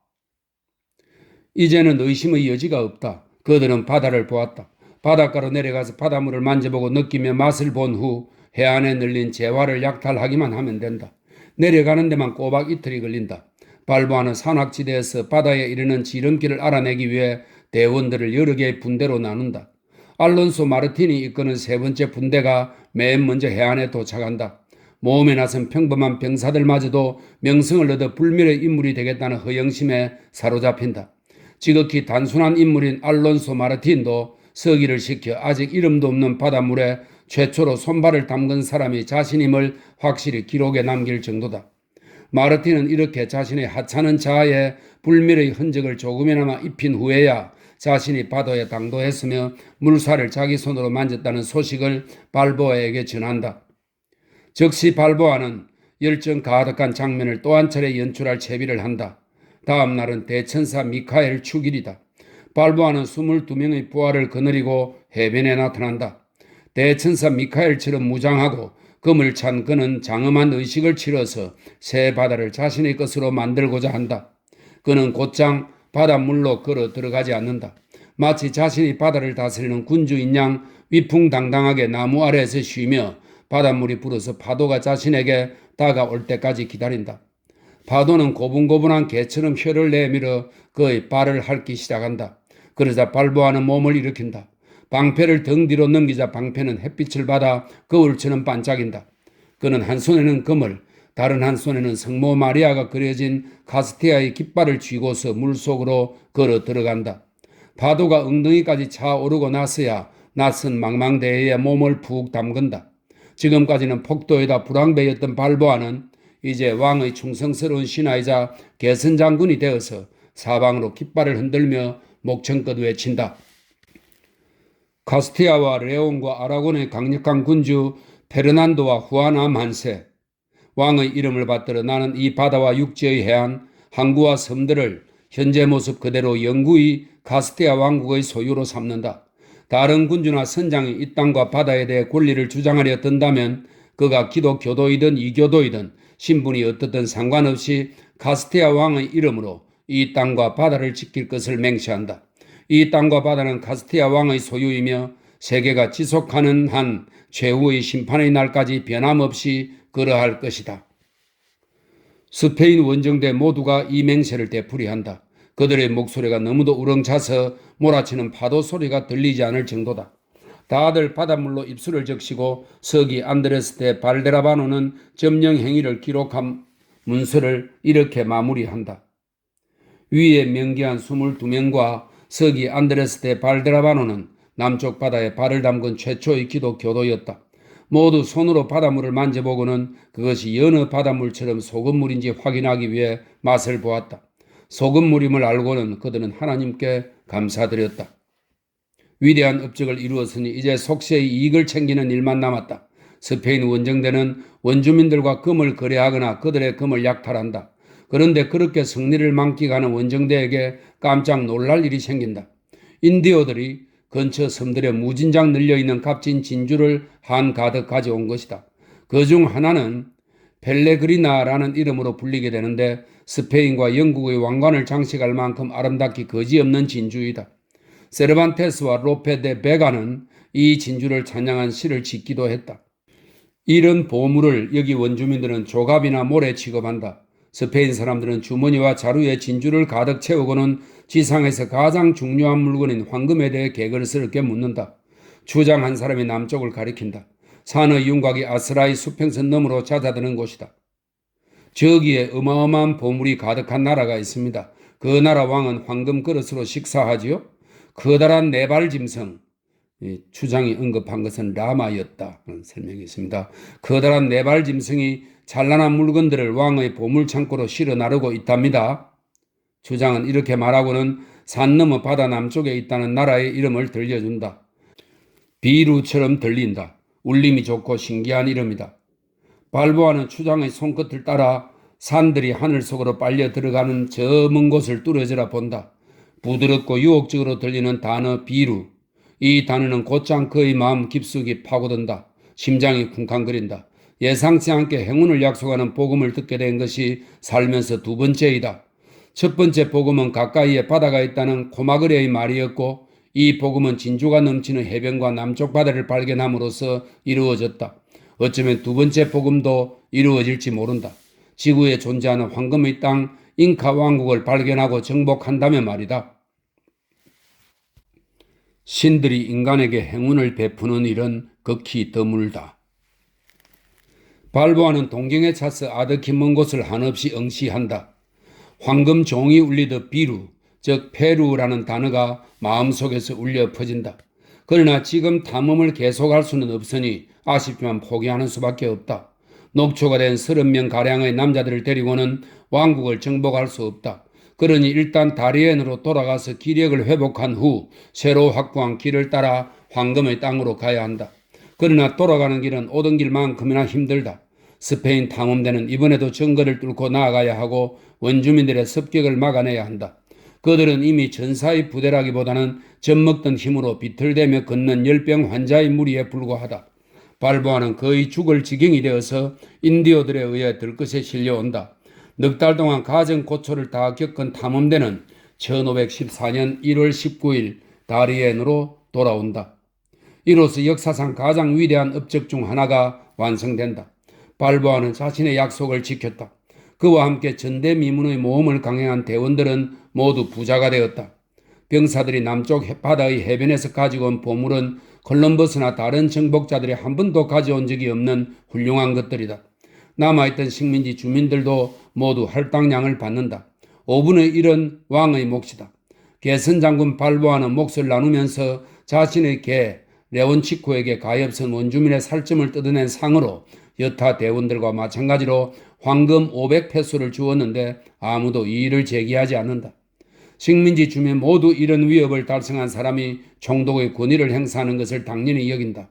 이제는 의심의 여지가 없다. 그들은 바다를 보았다. 바닷가로 내려가서 바닷물을 만져보고 느끼며 맛을 본 후 해안에 늘린 재화를 약탈하기만 하면 된다. 내려가는 데만 꼬박 이틀이 걸린다. 발보하는 산악지대에서 바다에 이르는 지름길을 알아내기 위해 대원들을 여러 개의 분대로 나눈다. 알론소 마르틴이 이끄는 세 번째 분대가 맨 먼저 해안에 도착한다. 모험에 나선 평범한 병사들마저도 명성을 얻어 불멸의 인물이 되겠다는 허영심에 사로잡힌다. 지극히 단순한 인물인 알론소 마르틴도 서기를 시켜 아직 이름도 없는 바닷물에 최초로 손발을 담근 사람이 자신임을 확실히 기록에 남길 정도다. 마르틴은 이렇게 자신의 하찮은 자아에 불멸의 흔적을 조금이나마 입힌 후에야 자신이 바다에 당도했으며 물살을 자기 손으로 만졌다는 소식을 발보아에게 전한다. 즉시 발보아는 열정 가득한 장면을 또 한 차례 연출할 채비를 한다. 다음 날은 대천사 미카엘 축일이다. 발보아는 22명의 부하를 거느리고 해변에 나타난다. 대천사 미카엘처럼 무장하고 금을 찬 그는 장엄한 의식을 치러서 새 바다를 자신의 것으로 만들고자 한다. 그는 곧장 바닷물로 걸어 들어가지 않는다. 마치 자신이 바다를 다스리는 군주인 양 위풍당당하게 나무 아래에서 쉬며 바닷물이 불어서 파도가 자신에게 다가올 때까지 기다린다. 파도는 고분고분한 개처럼 혀를 내밀어 그의 발을 핥기 시작한다. 그러자 발보하는 몸을 일으킨다. 방패를 등 뒤로 넘기자 방패는 햇빛을 받아 거울처럼 반짝인다. 그는 한 손에는 금을, 다른 한 손에는 성모 마리아가 그려진 카스티아의 깃발을 쥐고서 물속으로 걸어 들어간다. 파도가 엉덩이까지 차오르고 나서야 낯선 망망대해에 몸을 푹 담근다. 지금까지는 폭도에다 불황배였던 발보아는 이제 왕의 충성스러운 신하이자 개선장군이 되어서 사방으로 깃발을 흔들며 목청껏 외친다. 카스티아와 레온과 아라곤의 강력한 군주 페르난도와 후아나 만세. 왕의 이름을 받들어 나는 이 바다와 육지의 해안, 항구와 섬들을 현재 모습 그대로 영구히 카스티아 왕국의 소유로 삼는다. 다른 군주나 선장이 이 땅과 바다에 대해 권리를 주장하려 든다면 그가 기독교도이든 이교도이든 신분이 어떻든 상관없이 카스티아 왕의 이름으로 이 땅과 바다를 지킬 것을 맹세한다. 이 땅과 바다는 카스티아 왕의 소유이며 세계가 지속하는 한 최후의 심판의 날까지 변함없이 그러할 것이다. 스페인 원정대 모두가 이 맹세를 되풀이한다. 그들의 목소리가 너무도 우렁차서 몰아치는 파도 소리가 들리지 않을 정도다. 다들 바닷물로 입술을 적시고 서기 안드레스 데 발데라바노는 점령 행위를 기록한 문서를 이렇게 마무리한다. 위에 명기한 22명과 서기 안드레스 데 발데라바노는 남쪽 바다에 발을 담근 최초의 기독교도였다. 모두 손으로 바닷물을 만져보고는 그것이 여느 바닷물처럼 소금물인지 확인하기 위해 맛을 보았다. 소금물임을 알고는 그들은 하나님께 감사드렸다. 위대한 업적을 이루었으니 이제 속세의 이익을 챙기는 일만 남았다. 스페인 원정대는 원주민들과 금을 거래하거나 그들의 금을 약탈한다. 그런데 그렇게 승리를 만끽하는 원정대에게 깜짝 놀랄 일이 생긴다. 인디오들이 근처 섬들에 무진장 늘려있는 값진 진주를 한가득 가져온 것이다. 그 중 하나는 펠레그리나라는 이름으로 불리게 되는데 스페인과 영국의 왕관을 장식할 만큼 아름답기 거지없는 진주이다. 세르반테스와 로페 데 베가는 이 진주를 찬양한 시를 짓기도 했다. 이런 보물을 여기 원주민들은 조갑이나 모래 취급한다. 스페인 사람들은 주머니와 자루에 진주를 가득 채우고는 지상에서 가장 중요한 물건인 황금에 대해 개걸스럽게 묻는다. 추장 한 사람이 남쪽을 가리킨다. 산의 윤곽이 아스라이 수평선 너머로 잦아드는 곳이다. 저기에 어마어마한 보물이 가득한 나라가 있습니다. 그 나라 왕은 황금 그릇으로 식사하지요. 커다란 네발 짐승, 추장이 언급한 것은 라마였다. 설명이 있습니다. 커다란 네발 짐승이 찬란한 물건들을 왕의 보물창고로 실어 나르고 있답니다. 추장은 이렇게 말하고는 산 너머 바다 남쪽에 있다는 나라의 이름을 들려준다. 비루처럼 들린다. 울림이 좋고 신기한 이름이다. 발보아는 추장의 손끝을 따라 산들이 하늘 속으로 빨려 들어가는 저 먼 곳을 뚫어져라 본다. 부드럽고 유혹적으로 들리는 단어 비루. 이 단어는 곧장 그의 마음 깊숙이 파고든다. 심장이 쿵쾅거린다. 예상치 않게 행운을 약속하는 복음을 듣게 된 것이 살면서 두 번째이다. 첫 번째 복음은 가까이에 바다가 있다는 코마그레의 말이었고 이 복음은 진주가 넘치는 해변과 남쪽 바다를 발견함으로써 이루어졌다. 어쩌면 두 번째 복음도 이루어질지 모른다. 지구에 존재하는 황금의 땅 잉카 왕국을 발견하고 정복한다면 말이다. 신들이 인간에게 행운을 베푸는 일은 극히 드물다. 발보아는 동경에 차서 아득히 먼 곳을 한없이 응시한다. 황금 종이 울리듯 비루, 즉 페루라는 단어가 마음속에서 울려 퍼진다. 그러나 지금 탐험을 계속할 수는 없으니 아쉽지만 포기하는 수밖에 없다. 녹초가 된 30명가량의 남자들을 데리고는 왕국을 정복할 수 없다. 그러니 일단 다리엔으로 돌아가서 기력을 회복한 후 새로 확보한 길을 따라 황금의 땅으로 가야 한다. 그러나 돌아가는 길은 오던 길만큼이나 힘들다. 스페인 탐험대는 이번에도 정거를 뚫고 나아가야 하고 원주민들의 습격을 막아내야 한다. 그들은 이미 전사의 부대라기보다는 젖먹던 힘으로 비틀대며 걷는 열병 환자의 무리에 불과하다. 발보아는 거의 죽을 지경이 되어서 인디오들에 의해 들것에 실려온다. 넉 달 동안 가정고초를 다 겪은 탐험대는 1514년 1월 19일 다리엔으로 돌아온다. 이로써 역사상 가장 위대한 업적 중 하나가 완성된다. 발보아는 자신의 약속을 지켰다. 그와 함께 전대미문의 모험을 강행한 대원들은 모두 부자가 되었다. 병사들이 남쪽 바다의 해변에서 가지고 온 보물은 콜럼버스나 다른 정복자들이 한 번도 가져온 적이 없는 훌륭한 것들이다. 남아있던 식민지 주민들도 모두 할당량을 받는다. 5분의 1은 왕의 몫이다. 개선 장군 발보아는 몫을 나누면서 자신의 개 레온치코에게 가엾은 원주민의 살점을 뜯어낸 상으로 여타 대원들과 마찬가지로 황금 500페소를 주었는데 아무도 이의를 제기하지 않는다. 식민지 주민 모두 이런 위협을 달성한 사람이 총독의 권위를 행사하는 것을 당연히 여긴다.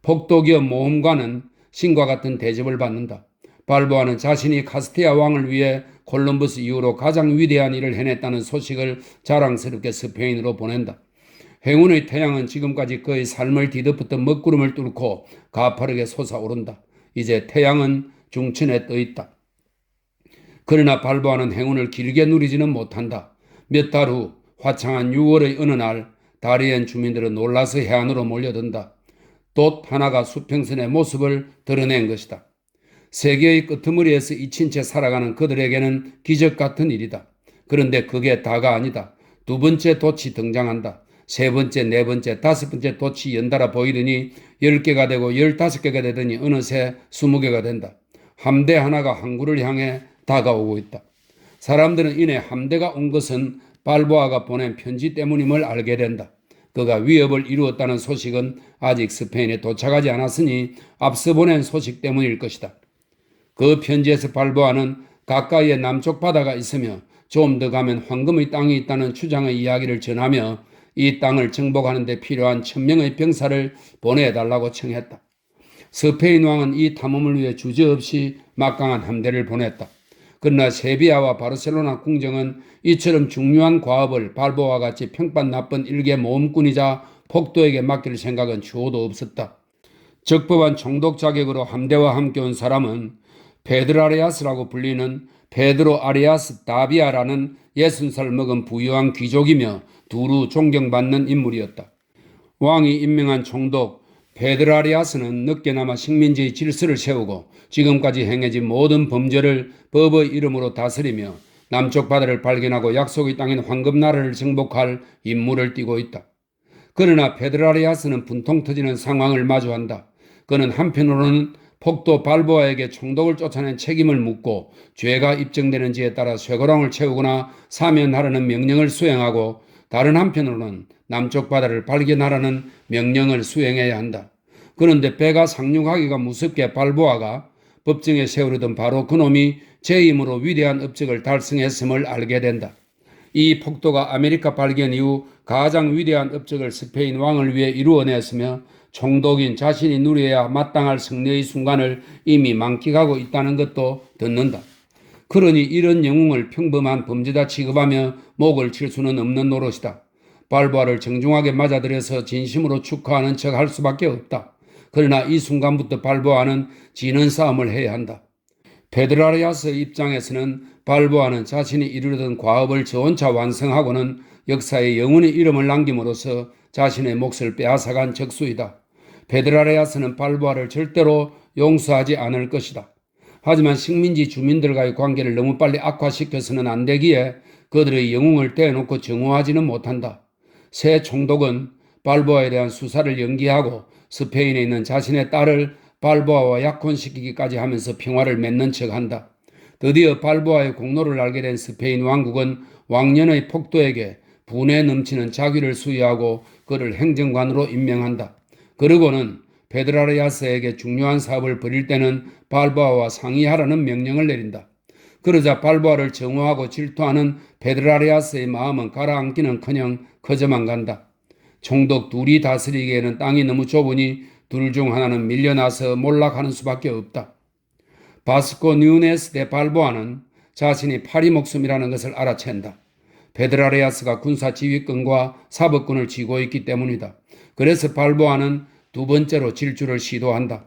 폭도기업 모험가는 신과 같은 대접을 받는다. 발보아는 자신이 카스티아 왕을 위해 콜럼버스 이후로 가장 위대한 일을 해냈다는 소식을 자랑스럽게 스페인으로 보낸다. 행운의 태양은 지금까지 그의 삶을 뒤덮었던 먹구름을 뚫고 가파르게 솟아오른다. 이제 태양은 중천에 떠 있다. 그러나 발보아는 행운을 길게 누리지는 못한다. 몇 달 후 화창한 6월의 어느 날 다리엔 주민들은 놀라서 해안으로 몰려든다. 돛 하나가 수평선의 모습을 드러낸 것이다. 세계의 끄트머리에서 잊힌 채 살아가는 그들에게는 기적 같은 일이다. 그런데 그게 다가 아니다. 두 번째 돛이 등장한다. 세 번째, 네 번째, 다섯 번째 돛이 연달아 보이더니 10개가 되고 15개가 되더니 어느새 20개가 된다. 함대 하나가 항구를 향해 다가오고 있다. 사람들은 이내 함대가 온 것은 발보아가 보낸 편지 때문임을 알게 된다. 그가 위협을 이루었다는 소식은 아직 스페인에 도착하지 않았으니 앞서 보낸 소식 때문일 것이다. 그 편지에서 발보아는 가까이에 남쪽 바다가 있으며 좀 더 가면 황금의 땅이 있다는 추장의 이야기를 전하며 이 땅을 정복하는 데 필요한 1000명의 병사를 보내달라고 청했다. 스페인 왕은 이 탐험을 위해 주저없이 막강한 함대를 보냈다. 그러나 세비야와 바르셀로나 궁정은 이처럼 중요한 과업을 발보와 같이 평판 나쁜 일개 모험꾼이자 폭도에게 맡길 생각은 추호도 없었다. 적법한 총독 자격으로 함대와 함께 온 사람은 페드라레아스라고 불리는 페드로 아리아스 다비아라는 60살 먹은 부유한 귀족이며 두루 존경받는 인물이었다. 왕이 임명한 총독 페드라리아스는 늦게나마 식민지의 질서를 세우고 지금까지 행해진 모든 범죄를 법의 이름으로 다스리며 남쪽 바다를 발견하고 약속의 땅인 황금나라를 정복할 임무를 띠고 있다. 그러나 페드라리아스는 분통 터지는 상황을 마주한다. 그는 한편으로는 폭도 발보아에게 총독을 쫓아낸 책임을 묻고 죄가 입증되는지에 따라 쇠고랑을 채우거나 사면하라는 명령을 수행하고 다른 한편으로는 남쪽 바다를 발견하라는 명령을 수행해야 한다. 그런데 배가 상륙하기가 무섭게 발보아가 법정에 세우려던 바로 그놈이 제 힘으로 위대한 업적을 달성했음을 알게 된다. 이 폭도가 아메리카 발견 이후 가장 위대한 업적을 스페인 왕을 위해 이루어냈으며 총독인 자신이 누려야 마땅할 승리의 순간을 이미 만끽하고 있다는 것도 듣는다. 그러니 이런 영웅을 평범한 범죄자 취급하며 목을 칠 수는 없는 노릇이다. 발보아를 정중하게 맞아들여서 진심으로 축하하는 척 할 수밖에 없다. 그러나 이 순간부터 발보아는 지는 싸움을 해야 한다. 페드라리아스 입장에서는 발보아는 자신이 이루려던 과업을 저 혼자 완성하고는 역사에 영원히 이름을 남김으로써 자신의 몫을 빼앗아간 적수이다. 페드라리아스는 발보아를 절대로 용서하지 않을 것이다. 하지만 식민지 주민들과의 관계를 너무 빨리 악화시켜서는 안 되기에 그들의 영웅을 떼어놓고 정오하지는 못한다. 새 총독은 발보아에 대한 수사를 연기하고 스페인에 있는 자신의 딸을 발보아와 약혼시키기까지 하면서 평화를 맺는 척한다. 드디어 발보아의 공로를 알게 된 스페인 왕국은 왕년의 폭도에게 분에 넘치는 자귀를 수여하고 그를 행정관으로 임명한다. 그러고는 페드라리아스에게 중요한 사업을 벌일 때는 발보아와 상의하라는 명령을 내린다. 그러자 발보아를 정오하고 질투하는 페드라리아스의 마음은 가라앉기는커녕 커져만 간다. 총독 둘이 다스리기에는 땅이 너무 좁으니 둘 중 하나는 밀려나서 몰락하는 수밖에 없다. 바스코 뉴네스 데 발보아는 자신이 파리 목숨이라는 것을 알아챈다. 페드라리아스가 군사 지휘권과 사법권을 쥐고 있기 때문이다. 그래서 발보아는 두 번째로 질주를 시도한다.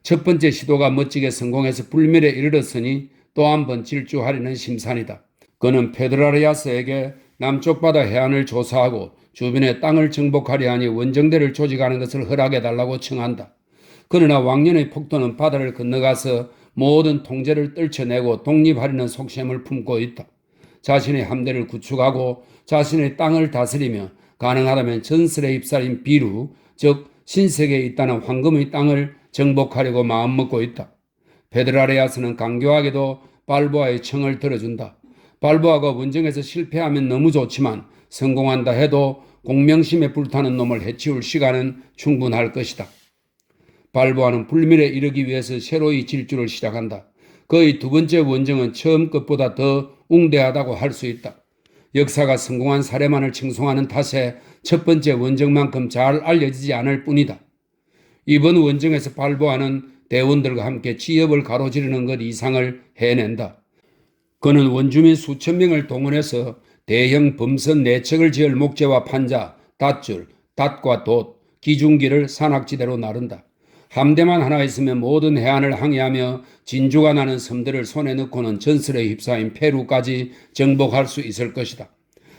첫 번째 시도가 멋지게 성공해서 불멸에 이르렀으니 또 한 번 질주하려는 심산이다. 그는 페드라리아스에게 남쪽 바다 해안을 조사하고 주변의 땅을 정복하려 하니 원정대를 조직하는 것을 허락해달라고 청한다. 그러나 왕년의 폭도는 바다를 건너가서 모든 통제를 떨쳐내고 독립하려는 속셈을 품고 있다. 자신의 함대를 구축하고 자신의 땅을 다스리며 가능하다면 전설의 입살인 비루, 즉 신세계에 있다는 황금의 땅을 정복하려고 마음먹고 있다. 페드라리아스는 간교하게도 발보아의 청을 들어준다. 발보아가 원정에서 실패하면 너무 좋지만 성공한다 해도 공명심에 불타는 놈을 해치울 시간은 충분할 것이다. 발보아는 불멸에 이르기 위해서 새로이 질주를 시작한다. 그의 두 번째 원정은 처음 것보다 더 웅대하다고 할 수 있다. 역사가 성공한 사례만을 칭송하는 탓에 첫 번째 원정만큼 잘 알려지지 않을 뿐이다. 이번 원정에서 발보아는 대원들과 함께 지역을 가로지르는 것 이상을 해낸다. 그는 원주민 수천 명을 동원해서 대형 범선 4척을 지을 목재와 판자, 닷줄, 닷과 돛, 기중기를 산악지대로 나른다. 함대만 하나 있으면 모든 해안을 항해하며 진주가 나는 섬들을 손에 넣고는 전설에 휩싸인 페루까지 정복할 수 있을 것이다.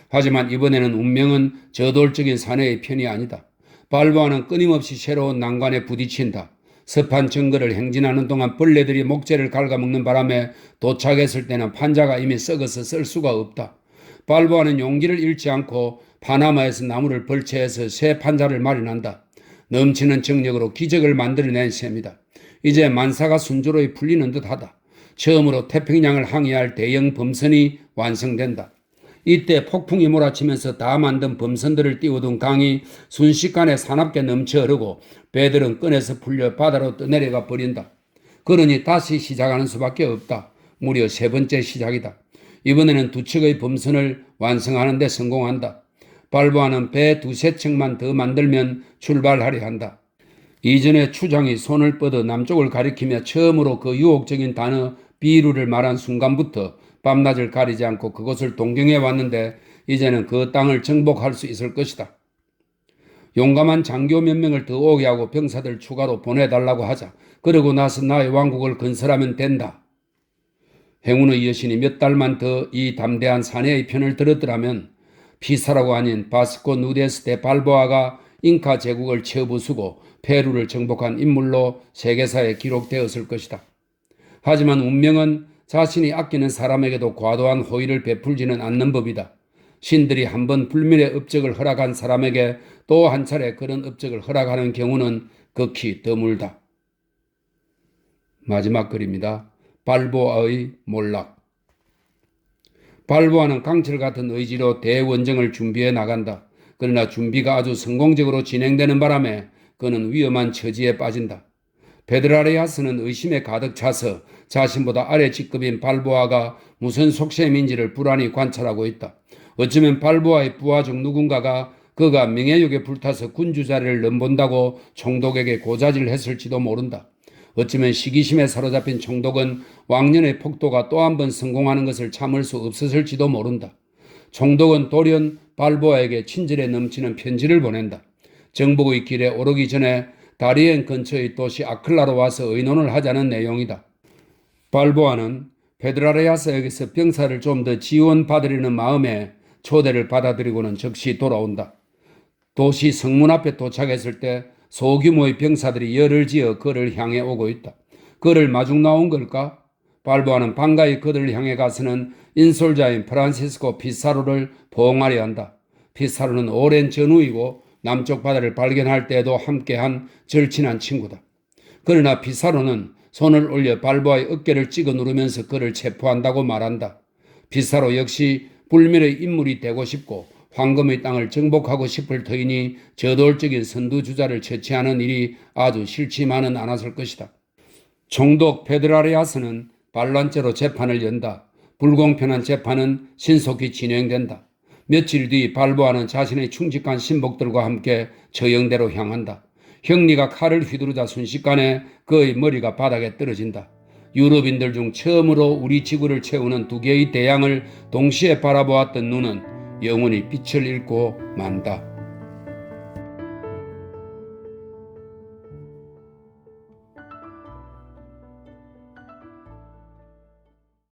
하지만 이번에는 운명은 저돌적인 사내의 편이 아니다. 발보아는 끊임없이 새로운 난관에 부딪힌다. 습한 정글을 행진하는 동안 벌레들이 목재를 갉아먹는 바람에 도착했을 때는 판자가 이미 썩어서 쓸 수가 없다. 발보아는 용기를 잃지 않고 파나마에서 나무를 벌채해서 새 판자를 마련한다. 넘치는 정력으로 기적을 만들어낸 셈이다. 이제 만사가 순조로이 풀리는 듯하다. 처음으로 태평양을 항해할 대형 범선이 완성된다. 이때 폭풍이 몰아치면서 다 만든 범선들을 띄우던 강이 순식간에 사납게 넘쳐 흐르고 배들은 끈에서 풀려 바다로 떠내려가 버린다. 그러니 다시 시작하는 수밖에 없다. 무려 세 번째 시작이다. 이번에는 2척의 범선을 완성하는 데 성공한다. 발보아는 배 2-3척만 더 만들면 출발하려 한다. 이전에 추장이 손을 뻗어 남쪽을 가리키며 처음으로 그 유혹적인 단어 비루를 말한 순간부터 밤낮을 가리지 않고 그곳을 동경해 왔는데 이제는 그 땅을 정복할 수 있을 것이다. 용감한 장교 몇 명을 더 오게 하고 병사들 추가로 보내달라고 하자. 그러고 나서 나의 왕국을 건설하면 된다. 행운의 여신이 몇 달만 더 이 담대한 사내의 편을 들었더라면 피사라고 아닌 바스코 누데스 데 발보아가 잉카 제국을 쳐부수고 페루를 정복한 인물로 세계사에 기록되었을 것이다. 하지만 운명은 자신이 아끼는 사람에게도 과도한 호의를 베풀지는 않는 법이다. 신들이 한번 불멸의 업적을 허락한 사람에게 또 한 차례 그런 업적을 허락하는 경우는 극히 드물다. 마지막 글입니다. 발보아의 몰락. 발보아는 강철 같은 의지로 대원정을 준비해 나간다. 그러나 준비가 아주 성공적으로 진행되는 바람에 그는 위험한 처지에 빠진다. 베드라레아스는 의심에 가득 차서 자신보다 아래 직급인 발보아가 무슨 속셈인지를 불안히 관찰하고 있다. 어쩌면 발보아의 부하 중 누군가가 그가 명예욕에 불타서 군주 자리를 넘본다고 총독에게 고자질했을지도 모른다. 어쩌면 시기심에 사로잡힌 총독은 왕년의 폭도가 또 한 번 성공하는 것을 참을 수 없었을지도 모른다. 총독은 돌연 발보아에게 친절에 넘치는 편지를 보낸다. 정복의 길에 오르기 전에 다리엔 근처의 도시 아클라로 와서 의논을 하자는 내용이다. 발보아는 페드라레아스에게서 병사를 좀 더 지원받으려는 마음에 초대를 받아들이고는 즉시 돌아온다. 도시 성문 앞에 도착했을 때 소규모의 병사들이 열을 지어 그를 향해 오고 있다. 그를 마중 나온 걸까? 발보아는 반가이 그들을 향해 가서는 인솔자인 프란시스코 피사로를 보응하려 한다. 피사로는 오랜 전우이고 남쪽 바다를 발견할 때에도 함께한 절친한 친구다. 그러나 피사로는 손을 올려 발보아의 어깨를 찍어 누르면서 그를 체포한다고 말한다. 피사로 역시 불멸의 인물이 되고 싶고 황금의 땅을 정복하고 싶을 터이니 저돌적인 선두주자를 처치하는 일이 아주 싫지만은 않았을 것이다. 총독 페드라레아스는 반란죄로 재판을 연다. 불공평한 재판은 신속히 진행된다. 며칠 뒤 발보아는 자신의 충직한 신복들과 함께 처형대로 향한다. 형리가 칼을 휘두르자 순식간에 그의 머리가 바닥에 떨어진다. 유럽인들 중 처음으로 우리 지구를 채우는 두 개의 대양을 동시에 바라보았던 눈은 영원히 빛을 잃고 만다.